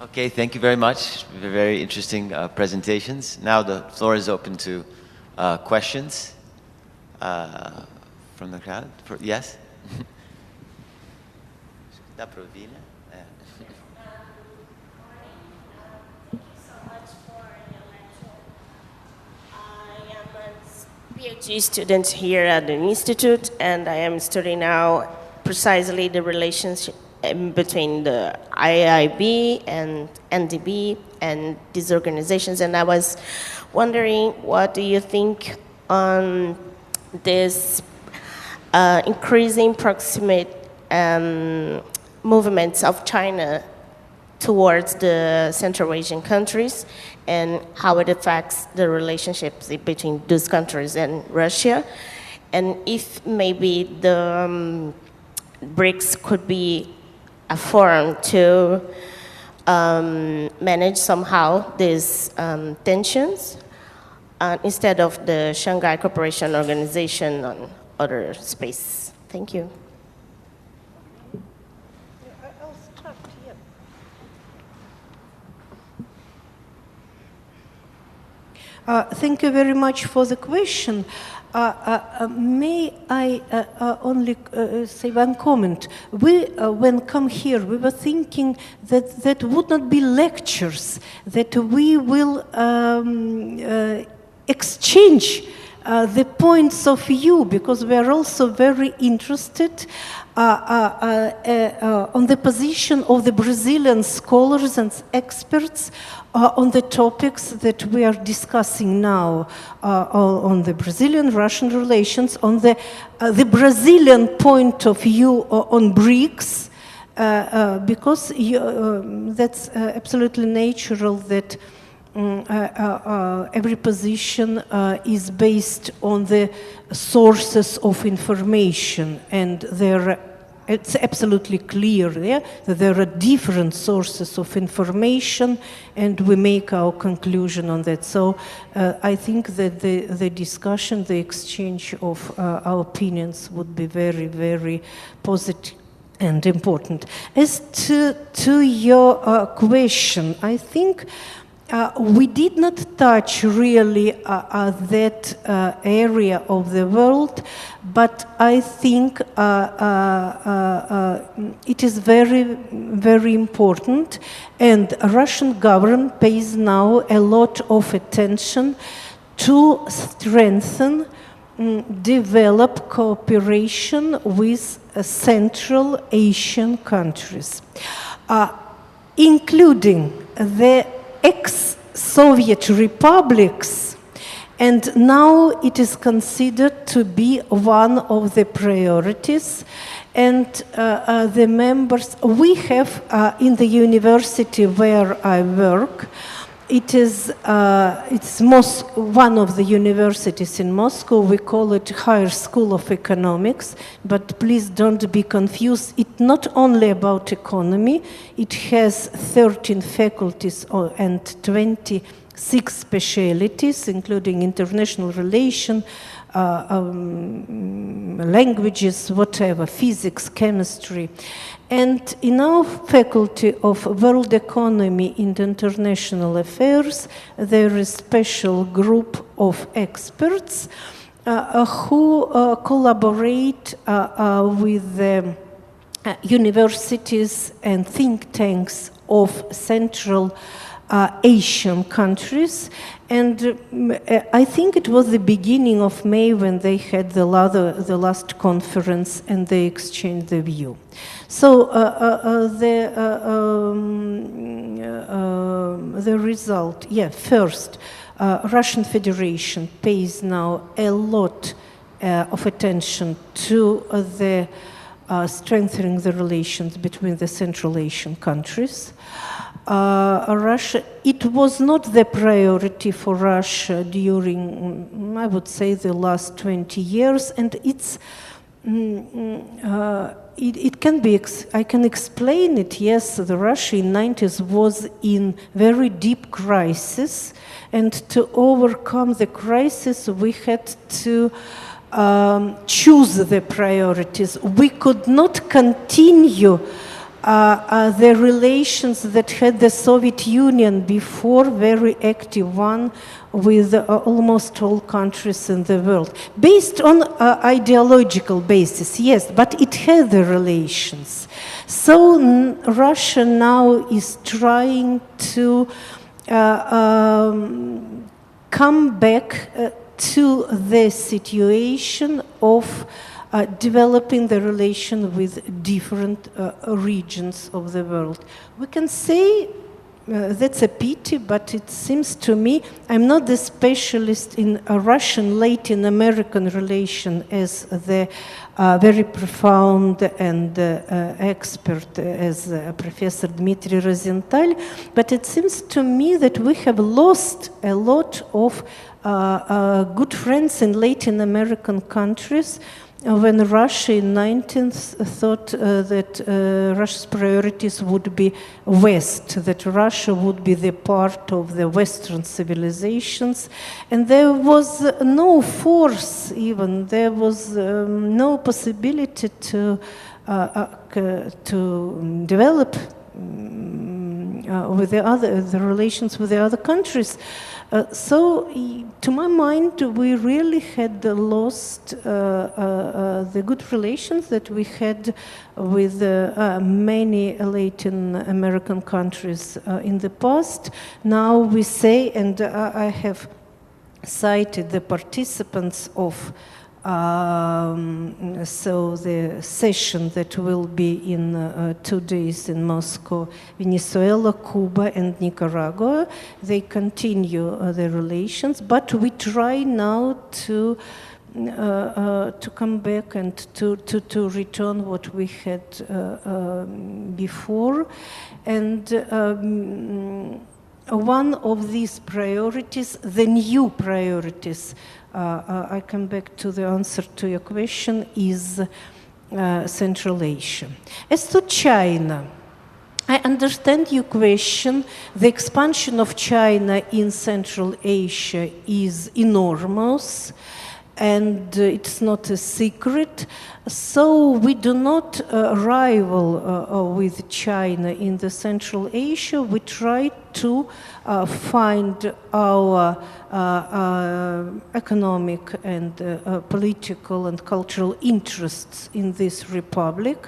Okay, thank you very much. Very interesting presentations. Now the floor is open to questions from the crowd. Yes? Dá para ouvir, né? PhD student here at the Institute, and I am studying now precisely the relationship between the IIB and NDB and these organizations. And I was wondering, what do you think on this increasing proximate movements of China towards the Central Asian countries, and how it affects the relationships between those countries and Russia, and if maybe the Brics could be a forum to manage somehow these tensions instead of the Shanghai Cooperation Organization on other space. Thank you. Thank you very much for the question. May I only say one comment? We, when come here, we were thinking that that would not be lectures, that we will exchange the points of view, because we are also very interested on the position of the Brazilian scholars and experts on the topics that we are discussing now, on the Brazilian-Russian relations, on the Brazilian point of view on Brics, because that's absolutely natural that every position is based on the sources of information, and it's absolutely clear there that there are different sources of information, and we make our conclusion on that. So I think that the discussion, the exchange of our opinions would be very, very positive and important. As to your question, I think we did not touch really that area of the world, but I think it is very, very important, and Russian government pays now a lot of attention to strengthen, develop cooperation with Central Asian countries, including the ex-Soviet republics, and now it is considered to be one of the priorities. And the members, we have in the university where I work, it's one of the universities in Moscow. We call it Higher School of Economics, but please don't be confused. It's not only about economy. It has 13 faculties and 26 specialties, including international relations, languages, whatever, physics, chemistry. And in our faculty of world economy and international affairs, there is a special group of experts who collaborate with the universities and think tanks of Central Asian countries. And I think it was the beginning of May when they had the last conference, and they exchanged the view. So the result, first, Russian Federation pays now a lot of attention to the strengthening the relations between the Central Asian countries. Russia, it was not the priority for Russia during, I would say, the last 20 years, and it's it can be, I can explain it, yes, the Russia in 90s was in very deep crisis, and to overcome the crisis we had to choose the priorities. We could not continue the relations that had the Soviet Union before, very active one, with almost all countries in the world. Based on ideological basis, yes, but it had the relations. So Russia now is trying to come back to the situation of developing the relation with different regions of the world. We can say that's a pity, but it seems to me, I'm not the specialist in Russian Latin American relation as the very profound and expert as Professor Dmitry Rozental, but it seems to me that we have lost a lot of good friends in Latin American countries when Russia in 19th thought that Russia's priorities would be West, that Russia would be the part of the Western civilizations, and there was no force even, there was no possibility to develop with the relations with the other countries. So, to my mind, we really had lost the good relations that we had with many Latin American countries in the past. Now we say, and I have cited the participants of so the session that will be in 2 days in Moscow, Venezuela, Cuba, and Nicaragua. They continue the relations, but we try now to come back and to return what we had before. And one of these priorities, the new priorities, I come back to the answer to your question, is Central Asia. As to China, I understand your question. The expansion of China in Central Asia is enormous, and it's not a secret. So we do not rival with China in the Central Asia. We try to find our economic and political and cultural interests in this republic.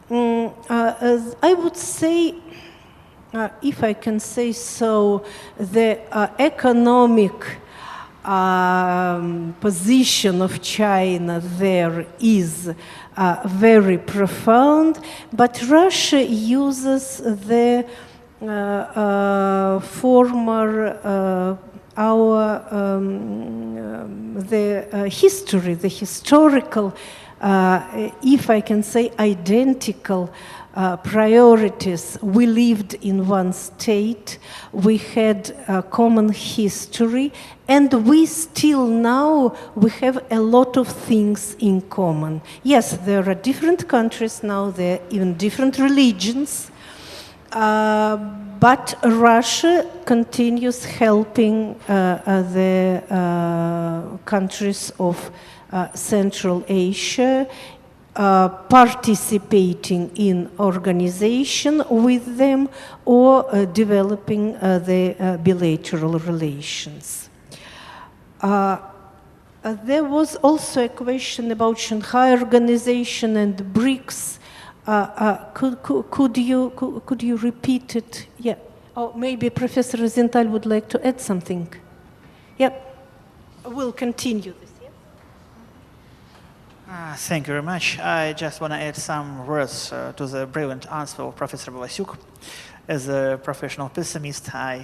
I would say, if I can say so, the economic position of China there is very profound, but Russia uses the history, the historical, if I can say, identical priorities. We lived in one state, we had a common history, and we still now, we have a lot of things in common. Yes, there are different countries now, there are even different religions, but Russia continues helping the countries of Central Asia, participating in organization with them or developing the bilateral relations. There was also a question about Shanghai Organization and Brics. Could you repeat it? Yeah. Oh, maybe Professor Rozental would like to add something. Yeah. We'll continue this. Thank you very much. I just want to add some words to the brilliant answer of Professor Volosyuk. As a professional pessimist, I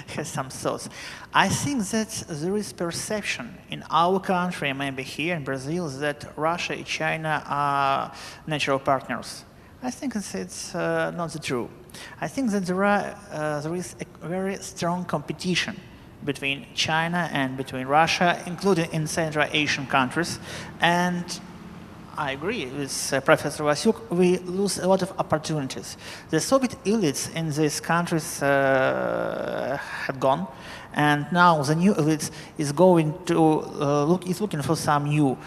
have some thoughts. I think that there is perception in our country, maybe here in Brazil, that Russia and China are natural partners. I think it's not true. I think that there is a very strong competition between China and between Russia, including in Central Asian countries. And I agree with Professor Volosyuk. We lose a lot of opportunities. The Soviet elites in these countries had gone, and now the new elites is going to looking for some new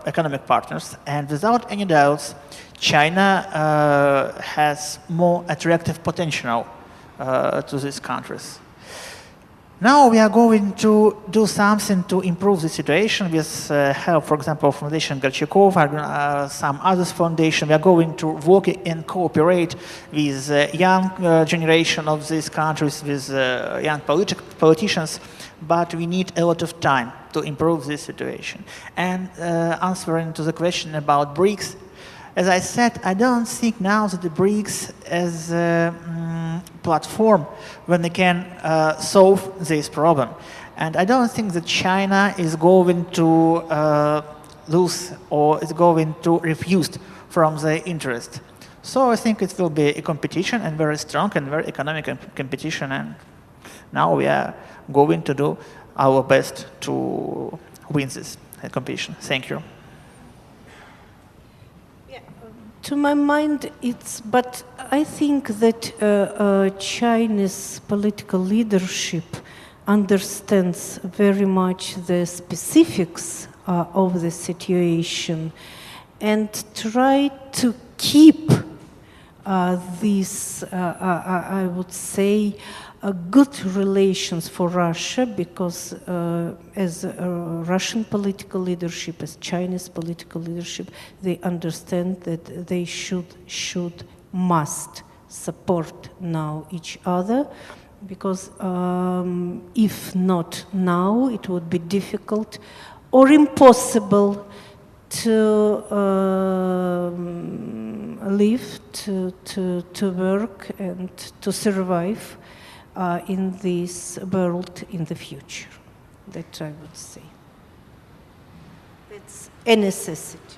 economic partners. And without any doubts, China has more attractive potential to these countries. Now we are going to do something to improve the situation with help, for example, of Foundation Gorchakov, some other foundation. We are going to work and cooperate with young generation of these countries, with young politicians, but we need a lot of time to improve this situation. And answering to the question about Brics, as I said, I don't think now that the Brics as a platform when they can solve this problem. And I don't think that China is going to lose or is going to refuse from the interest. So I think it will be a competition, and very strong and very economic competition. And now we are going to do our best to win this competition. Thank you. To my mind, but I think that Chinese political leadership understands very much the specifics of the situation and try to keep these, I would say, good relations for Russia, because as Russian political leadership, as Chinese political leadership, they understand that they must support now each other, because if not now, it would be difficult or impossible to live, to work, and to survive in this world in the future. That I would say. It's a necessity.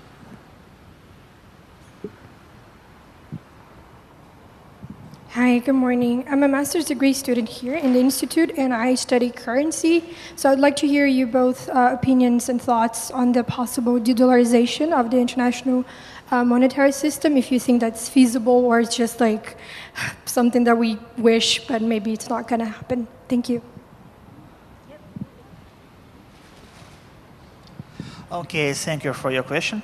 Hi, good morning. I'm a master's degree student here in the Institute, and I study currency. So I'd like to hear you both opinions and thoughts on the possible de-dollarization of the international monetary system, if you think that's feasible or it's just like something that we wish, but maybe it's not going to happen. Thank you. Okay, thank you for your question.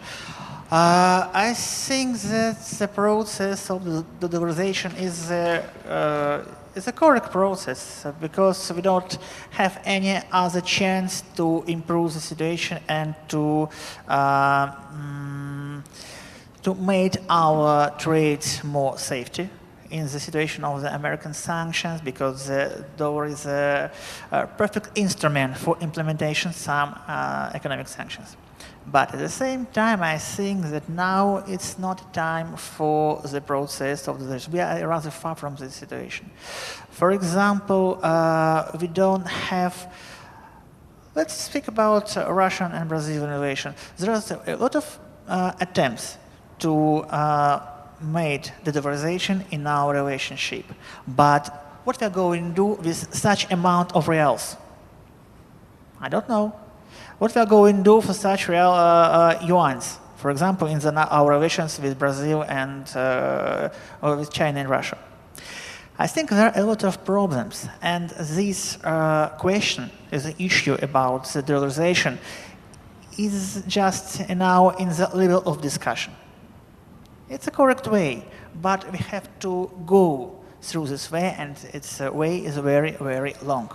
I think that the process of the dollarization is a correct process, because we don't have any other chance to improve the situation and to make our trade more safety in the situation of the American sanctions, because the dollar is a perfect instrument for implementation some economic sanctions. But at the same time, I think that now it's not time for the process of this. We are rather far from this situation. For example, we don't have. Let's speak about Russian and Brazilian relations. There are a lot of attempts to make the dollarization in our relationship. But what we are going to do with such amount of reals? I don't know. What we are going to do for such real yuans? For example, in our relations with Brazil and or with China and Russia. I think there are a lot of problems, and this question, is an issue about the dollarization, is just now in the level of discussion. It's a correct way, but we have to go through this way, and its way is very, very long.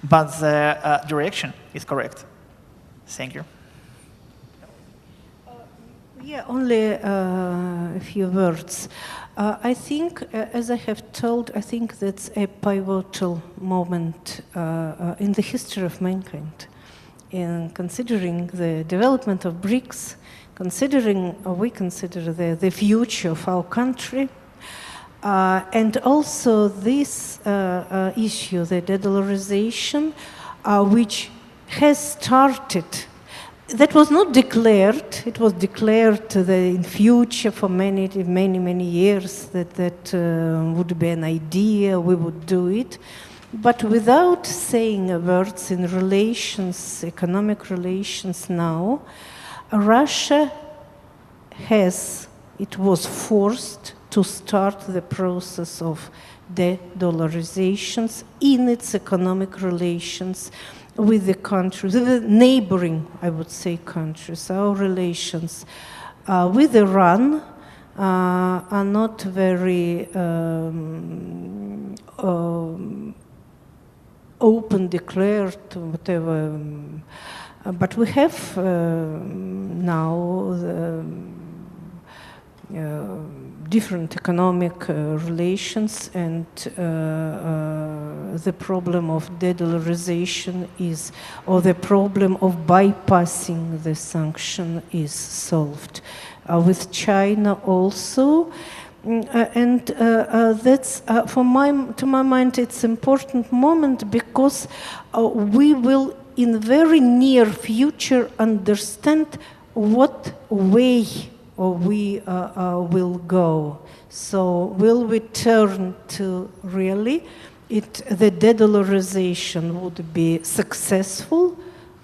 But the direction is correct. Thank you. Yeah, only a few words. I think, as I have told, I think that's a pivotal moment in the history of mankind. In considering the development of Brics, we consider the future of our country, and also this issue, the de-dollarization, which has started. That was not declared. It was declared in future for many years that would be an idea, we would do it. But without saying words in relations, economic relations now, Russia it was forced to start the process of de-dollarizations in its economic relations with the countries, the neighboring, I would say, countries. Our relations with Iran are not very open, declared, whatever. But we have now different economic relations, and the problem of de-dollarization is, or the problem of bypassing the sanction is solved. With China also, and that's, to my mind, it's an important moment, because we will in very near future understand what way we will go. So will we turn to really the de-dollarization would be successful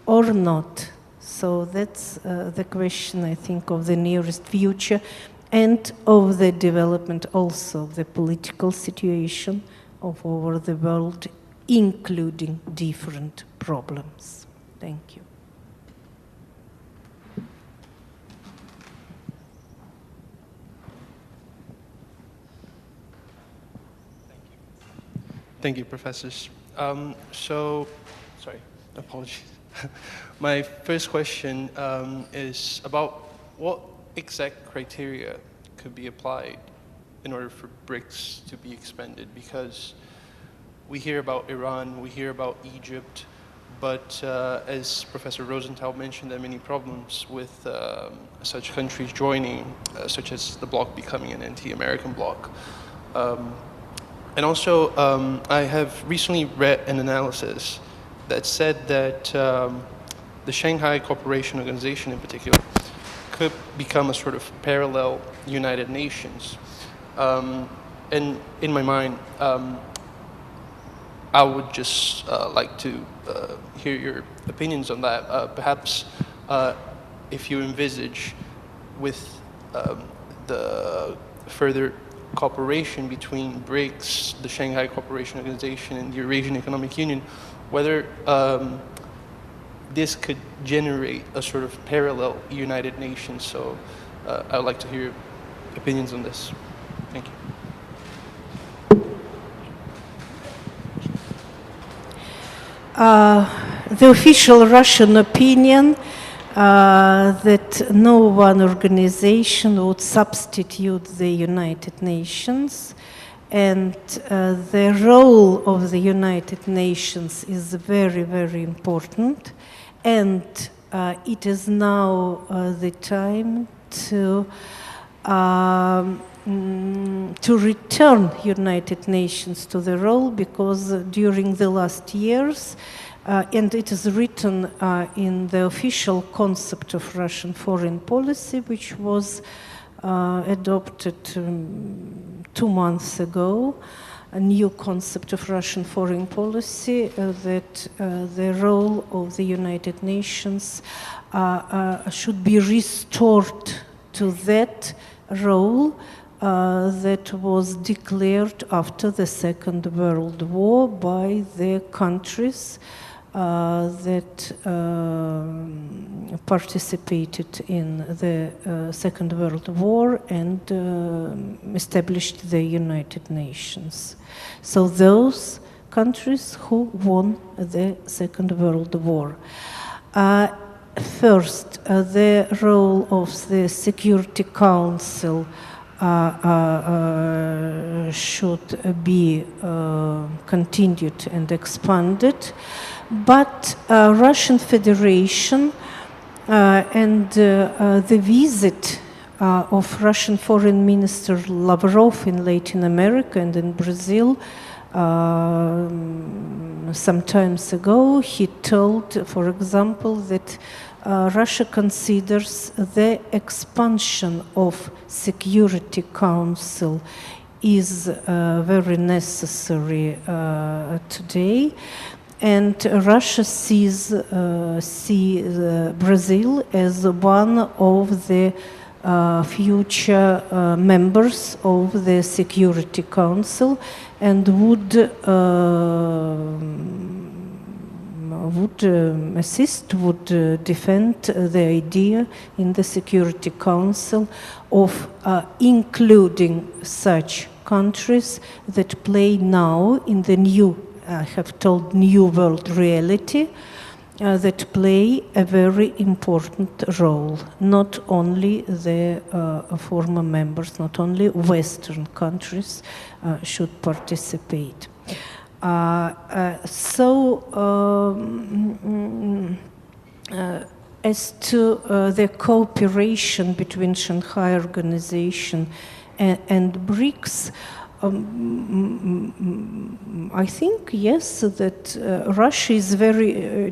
or not? So that's the question, I think, of the nearest future, and of the development also of the political situation of over the world, including different problems. Thank you. Thank you, professors. Sorry, apologies. My first question is about what exact criteria could be applied in order for Brics to be expanded, because we hear about Iran, we hear about Egypt, but as Professor Rozental mentioned, there are many problems with such countries joining, such as the bloc becoming an anti-American bloc. And also, I have recently read an analysis that said that the Shanghai Cooperation Organization in particular could become a sort of parallel United Nations. And in my mind, I would just like to hear your opinions on that. Perhaps if you envisage with the further cooperation between Brics, the Shanghai Cooperation Organization, and the Eurasian Economic Union, whether this could generate a sort of parallel United Nations. So I would like to hear your opinions on this. Thank you. The official Russian opinion that no one organization would substitute the United Nations, and the role of the United Nations is very, very important, and it is now the time to return United Nations to the role, because during the last years, and it is written in the official concept of Russian foreign policy, which was adopted 2 months ago, a new concept of Russian foreign policy, that the role of the United Nations should be restored to that role that was declared after the Second World War by the countries that participated in the Second World War and established the United Nations. So those countries who won the Second World War. First, the role of the Security Council should be continued and expanded, but Russian Federation and the visit of Russian Foreign Minister Lavrov in Latin America and in Brazil some times ago, he told, for example, that Russia considers the expansion of Security Council is very necessary today, and Russia sees Brazil as one of the future members of the Security Council and would assist, would defend the idea in the Security Council of including such countries that play now in the new, I have told, new world reality, that play a very important role. Not only the former members, not only Western countries should participate. As to the cooperation between Shanghai Organization and BRICS, I think, yes, that Russia is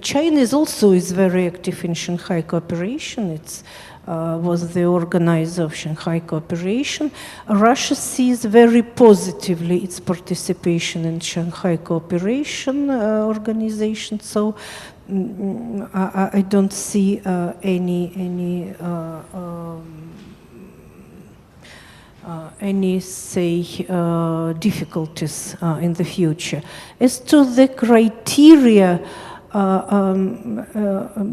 China is also very active in Shanghai cooperation. It's was the organizer of Shanghai cooperation. Russia sees very positively its participation in Shanghai cooperation organization. So I don't see any difficulties in the future. As to the criteria,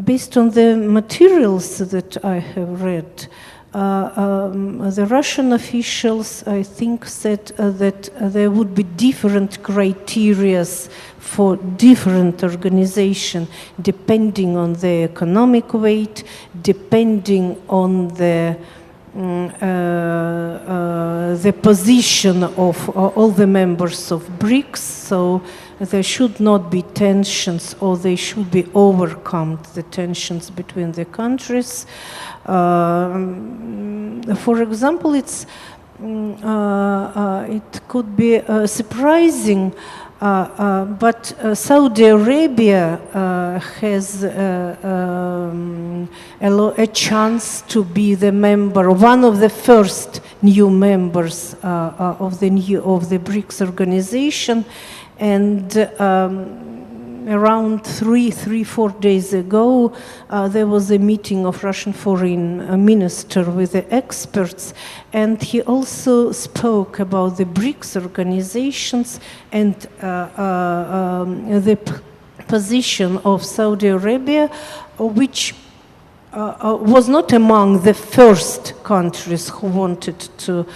based on the materials that I have read, the Russian officials, I think, said that there would be different criteria for different organizations, depending on the economic weight, depending on the position of all the members of BRICS. So there should not be tensions, or they should be overcome, the tensions between the countries. For example, it could be surprising, but Saudi Arabia has a chance to be the member, one of the first new members of the BRICS organization. And around 4 days ago, there was a meeting of Russian foreign minister with the experts, and he also spoke about the BRICS organizations and the position of Saudi Arabia, which was not among the first countries who wanted to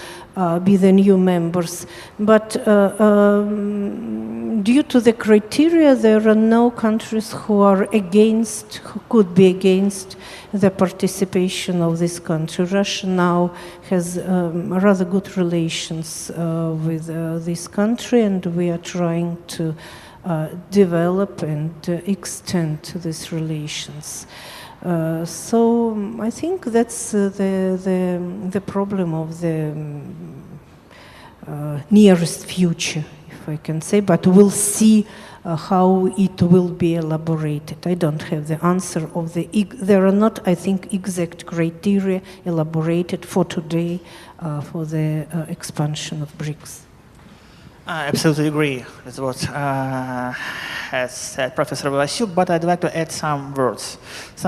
be the new members, but due to the criteria, there are no countries who could be against the participation of this country. Russia now has rather good relations with this country, and we are trying to develop and extend these relations. So I think that's the problem of the nearest future, if I can say, but we'll see how it will be elaborated. I don't have the answer of there are not, I think, exact criteria elaborated for today for the expansion of BRICS. I absolutely agree with what has said Professor Volosyuk, but I'd like to add some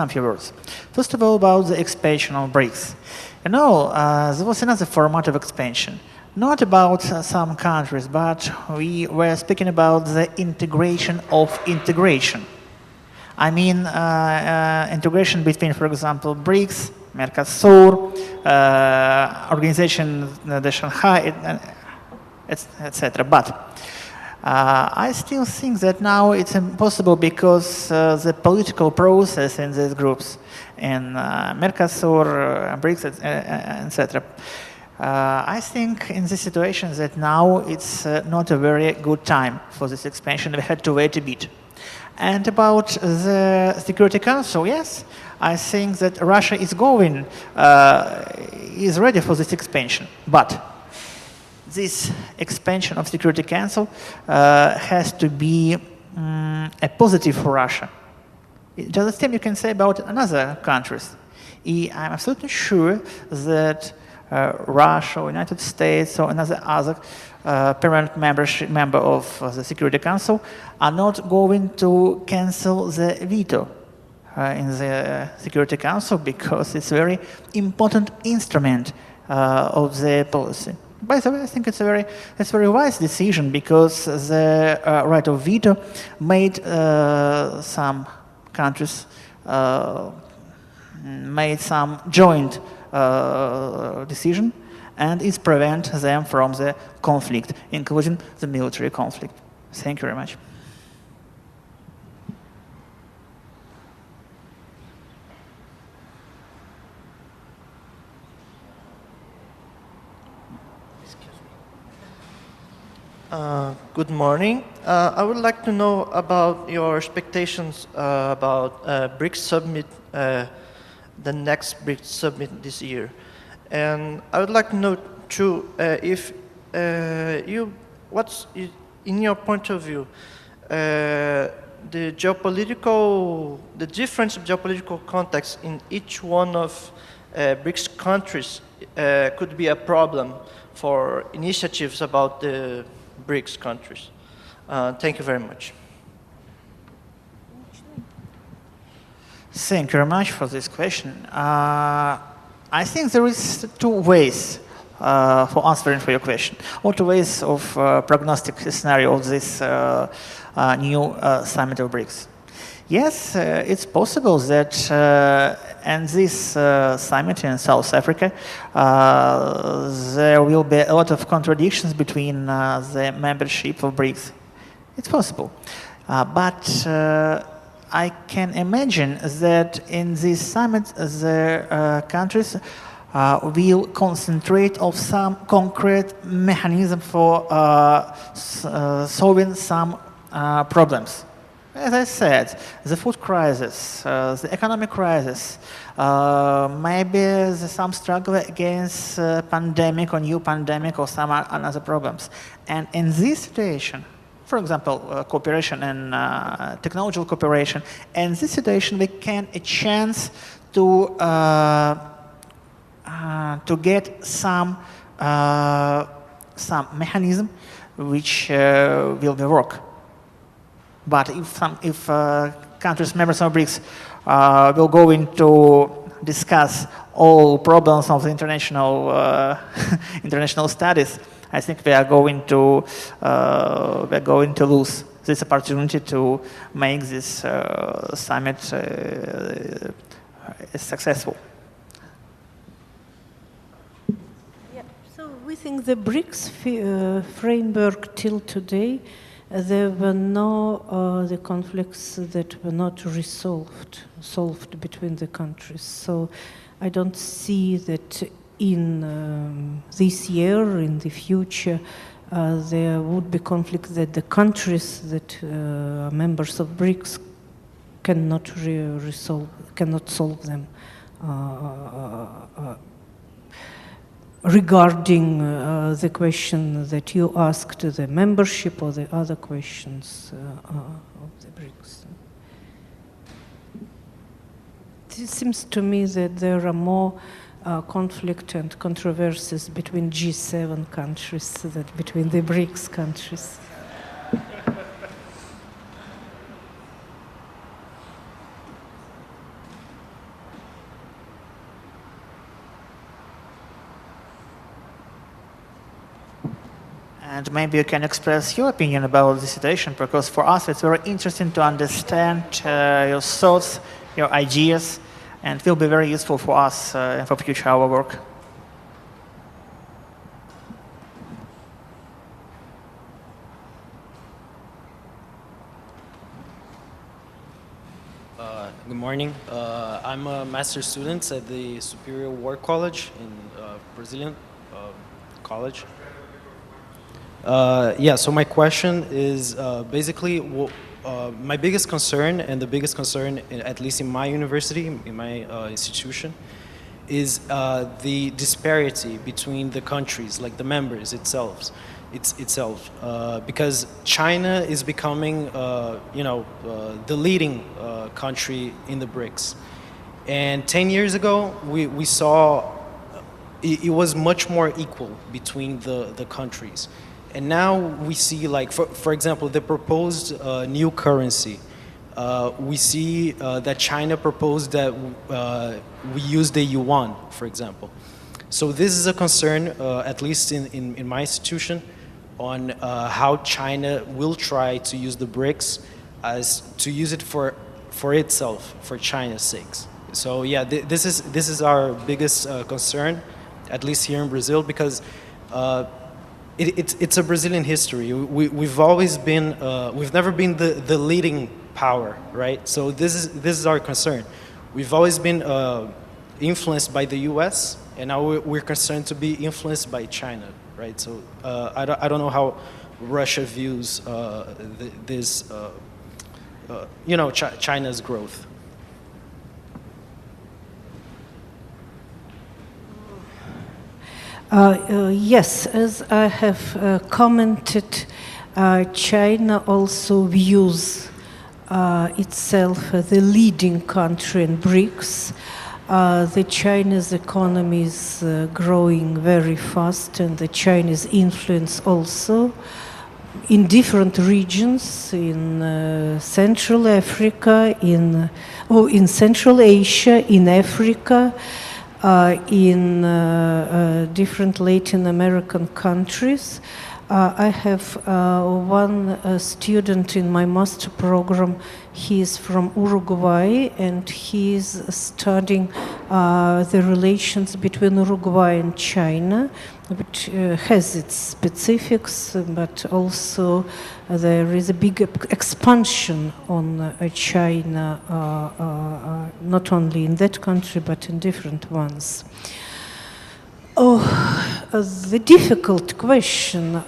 few words. First of all, about the expansion of BRICS. You know, there was another format of expansion, not about some countries, but we were speaking about the integration of integration. I mean, integration between, for example, BRICS, Mercosur, organization, the Shanghai, etc. But I still think that now it's impossible because the political process in these groups, in Mercosur, BRICS, etc. I think in this situation that now it's not a very good time for this expansion. We had to wait a bit. And about the Security Council, yes, I think that Russia is ready for this expansion. But this expansion of Security Council has to be a positive for Russia. Just the same you can say about other countries. I'm absolutely sure that Russia or United States or other permanent member of the Security Council are not going to cancel the veto in the Security Council because it's a very important instrument of the policy. By the way, I think it's a very wise decision because the right of veto made some countries made some joint decision, and it prevents them from the conflict, including the military conflict. Thank you very much. Good morning. I would like to know about your expectations about BRICS summit, the next BRICS summit this year. And I would like to know too, if what's in your point of view, the different geopolitical context in each one of BRICS countries could be a problem for initiatives about the BRICS countries. Thank you very much. Thank you very much for this question. I think there is two ways for answering for your question, or two ways of prognostic scenario of this new summit of BRICS. Yes, it's possible that in this summit in South Africa, there will be a lot of contradictions between the membership of BRICS. It's possible. But I can imagine that in this summit, the countries will concentrate on some concrete mechanism for solving some problems. As I said, the food crisis, the economic crisis, maybe there's some struggle against pandemic or new pandemic or some other problems. And in this situation, for example, cooperation and technological cooperation, in this situation we can a chance to get some mechanism which will be work. But if countries, members of BRICS, will go into discuss all problems of the international studies, I think we are going to lose this opportunity to make this summit successful. Yeah. So we think the BRICS framework till today. There were no the conflicts that were not solved between the countries. So I don't see that in this year, in the future, there would be conflict that the countries that are members of BRICS cannot solve them. Regarding the question that you asked, the membership or the other questions of the BRICS. It seems to me that there are more conflict and controversies between G7 countries than between the BRICS countries. And maybe you can express your opinion about the situation, because for us it's very interesting to understand your thoughts, your ideas, and it will be very useful for us and for future our work. Good morning. I'm a master's student at the Superior War College in Brazilian college. So my question is basically my biggest concern, and the biggest concern, at least in my university, in my institution, is the disparity between the countries, like the members itself. Because China is becoming, the leading country in the BRICS. And 10 years ago, we saw it was much more equal between the countries. And now we see, like, for example, the proposed new currency we see that China proposed that we use the yuan, for example. So this is a concern, at least in my institution, on how China will try to use the BRICS as to use it for itself, for China's sakes. So yeah, this is our biggest concern, at least here in Brazil, because it's a Brazilian history. We've always been, we've never been the leading power, right? So this is our concern. We've always been influenced by the U.S., and now we're concerned to be influenced by China, right? So I don't know how Russia views this, China's growth. Yes, as I have commented, China also views itself as the leading country in BRICS. The Chinese economy is growing very fast, and the Chinese influence also in different regions, in Central Africa, in Central Asia, in Africa, in different Latin American countries. I have one student in my master program. He is from Uruguay, and he is studying the relations between Uruguay and China, which has its specifics, but also there is a big expansion on China, not only in that country, but in different ones. The difficult question,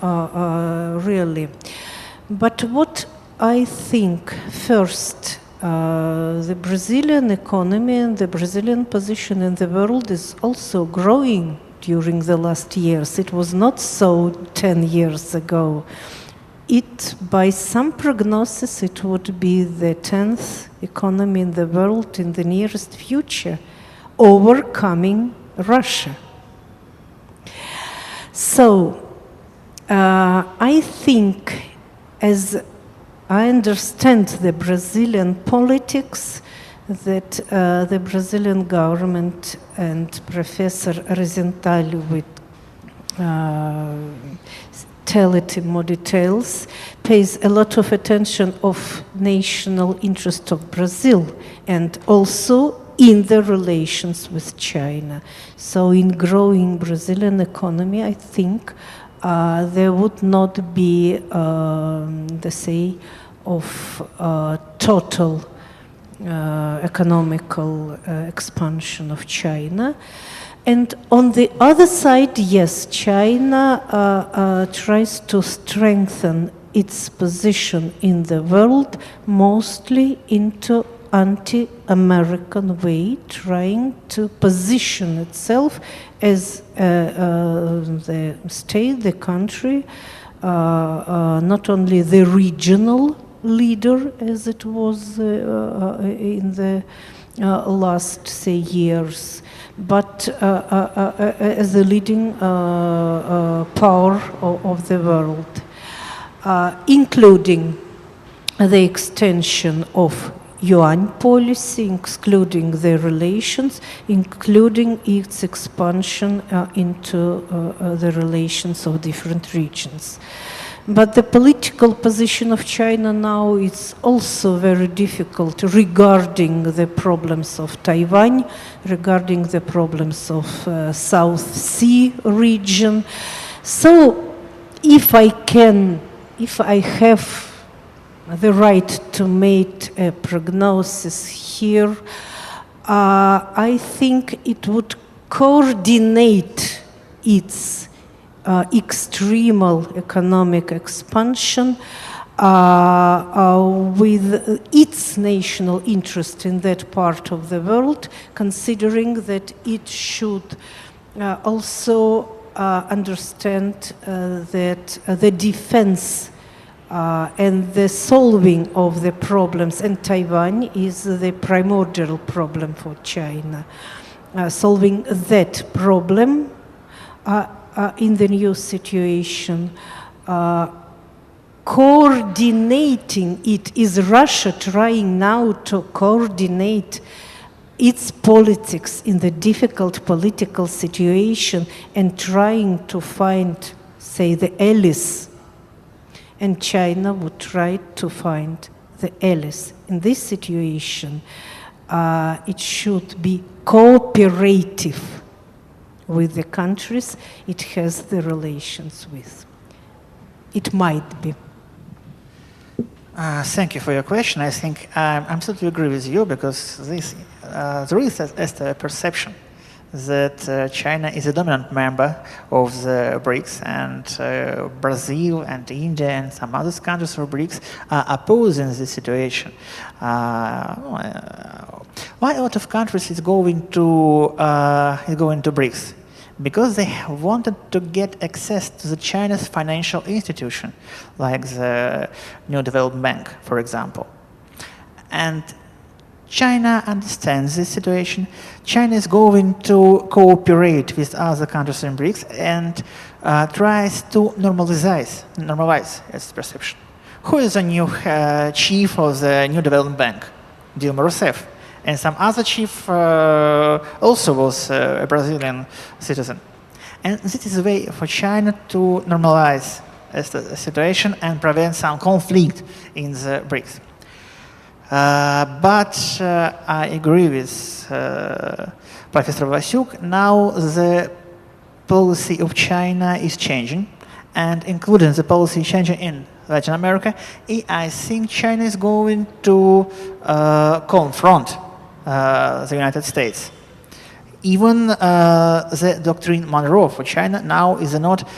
really. But what I think, first, the Brazilian economy and the Brazilian position in the world is also growing during the last years. It was not so 10 years ago. By some prognosis, it would be the 10th economy in the world in the nearest future, overcoming Russia. So, I think, as I understand the Brazilian politics, that the Brazilian government and Professor Rozental will tell it in more details, pays a lot of attention of national interest of Brazil and also in the relations with China. So in growing Brazilian economy, I think there would not be the say of total economical expansion of China. And on the other side, yes, China tries to strengthen its position in the world, mostly into anti-American way, trying to position itself as the state, the country, not only the regional leader as it was in the last, say, years, but as a leading power of the world, including the extension of yuan policy, including the relations, including its expansion into the relations of different regions. But the political position of China now is also very difficult regarding the problems of Taiwan, regarding the problems of South Sea region. So if I have the right to make a prognosis here, I think it would coordinate its extremal economic expansion with its national interest in that part of the world, considering that it should also understand that the defense and the solving of the problems, and Taiwan is the primordial problem for China. Solving that problem in the new situation coordinating it. Is Russia trying now to coordinate its politics in the difficult political situation and trying to find, say, the allies? And China would try to find the allies. In this situation, it should be cooperative with the countries it has the relations with. It might be. Thank you for your question. I think I absolutely agree with you, because there is a perception that China is a dominant member of the BRICS, and Brazil and India and some other countries of BRICS are opposing this situation. Why a lot of countries is going to BRICS? Because they wanted to get access to the China's financial institution, like the New Development Bank, for example. And China understands this situation. China is going to cooperate with other countries in BRICS and tries to normalize its perception. Who is the new chief of the New Development Bank? Dilma Rousseff. And some other chief also was a Brazilian citizen. And this is a way for China to normalize the situation and prevent some conflict in the BRICS. But I agree with Professor Volosyuk. Now the policy of China is changing, and including the policy changing in Latin America, I think China is going to confront the United States. Even the doctrine Monroe for China now is not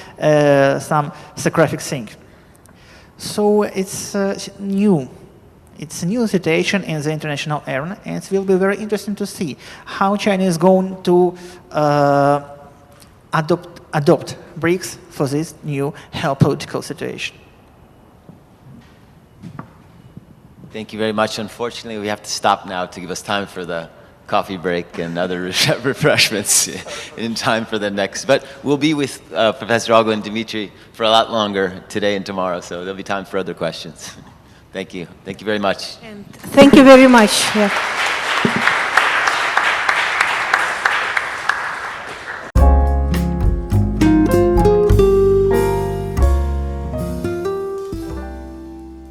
some socratic thing. So it's new. It's a new situation in the international arena, and it will be very interesting to see how China is going to adopt BRICS for this new geopolitical situation. Thank you very much. Unfortunately, we have to stop now to give us time for the coffee break and other refreshments in time for the next. But we'll be with Professor Olga and Dmitry for a lot longer today and tomorrow, so there'll be time for other questions. Thank you. Thank you very much. And thank you very much. Yeah.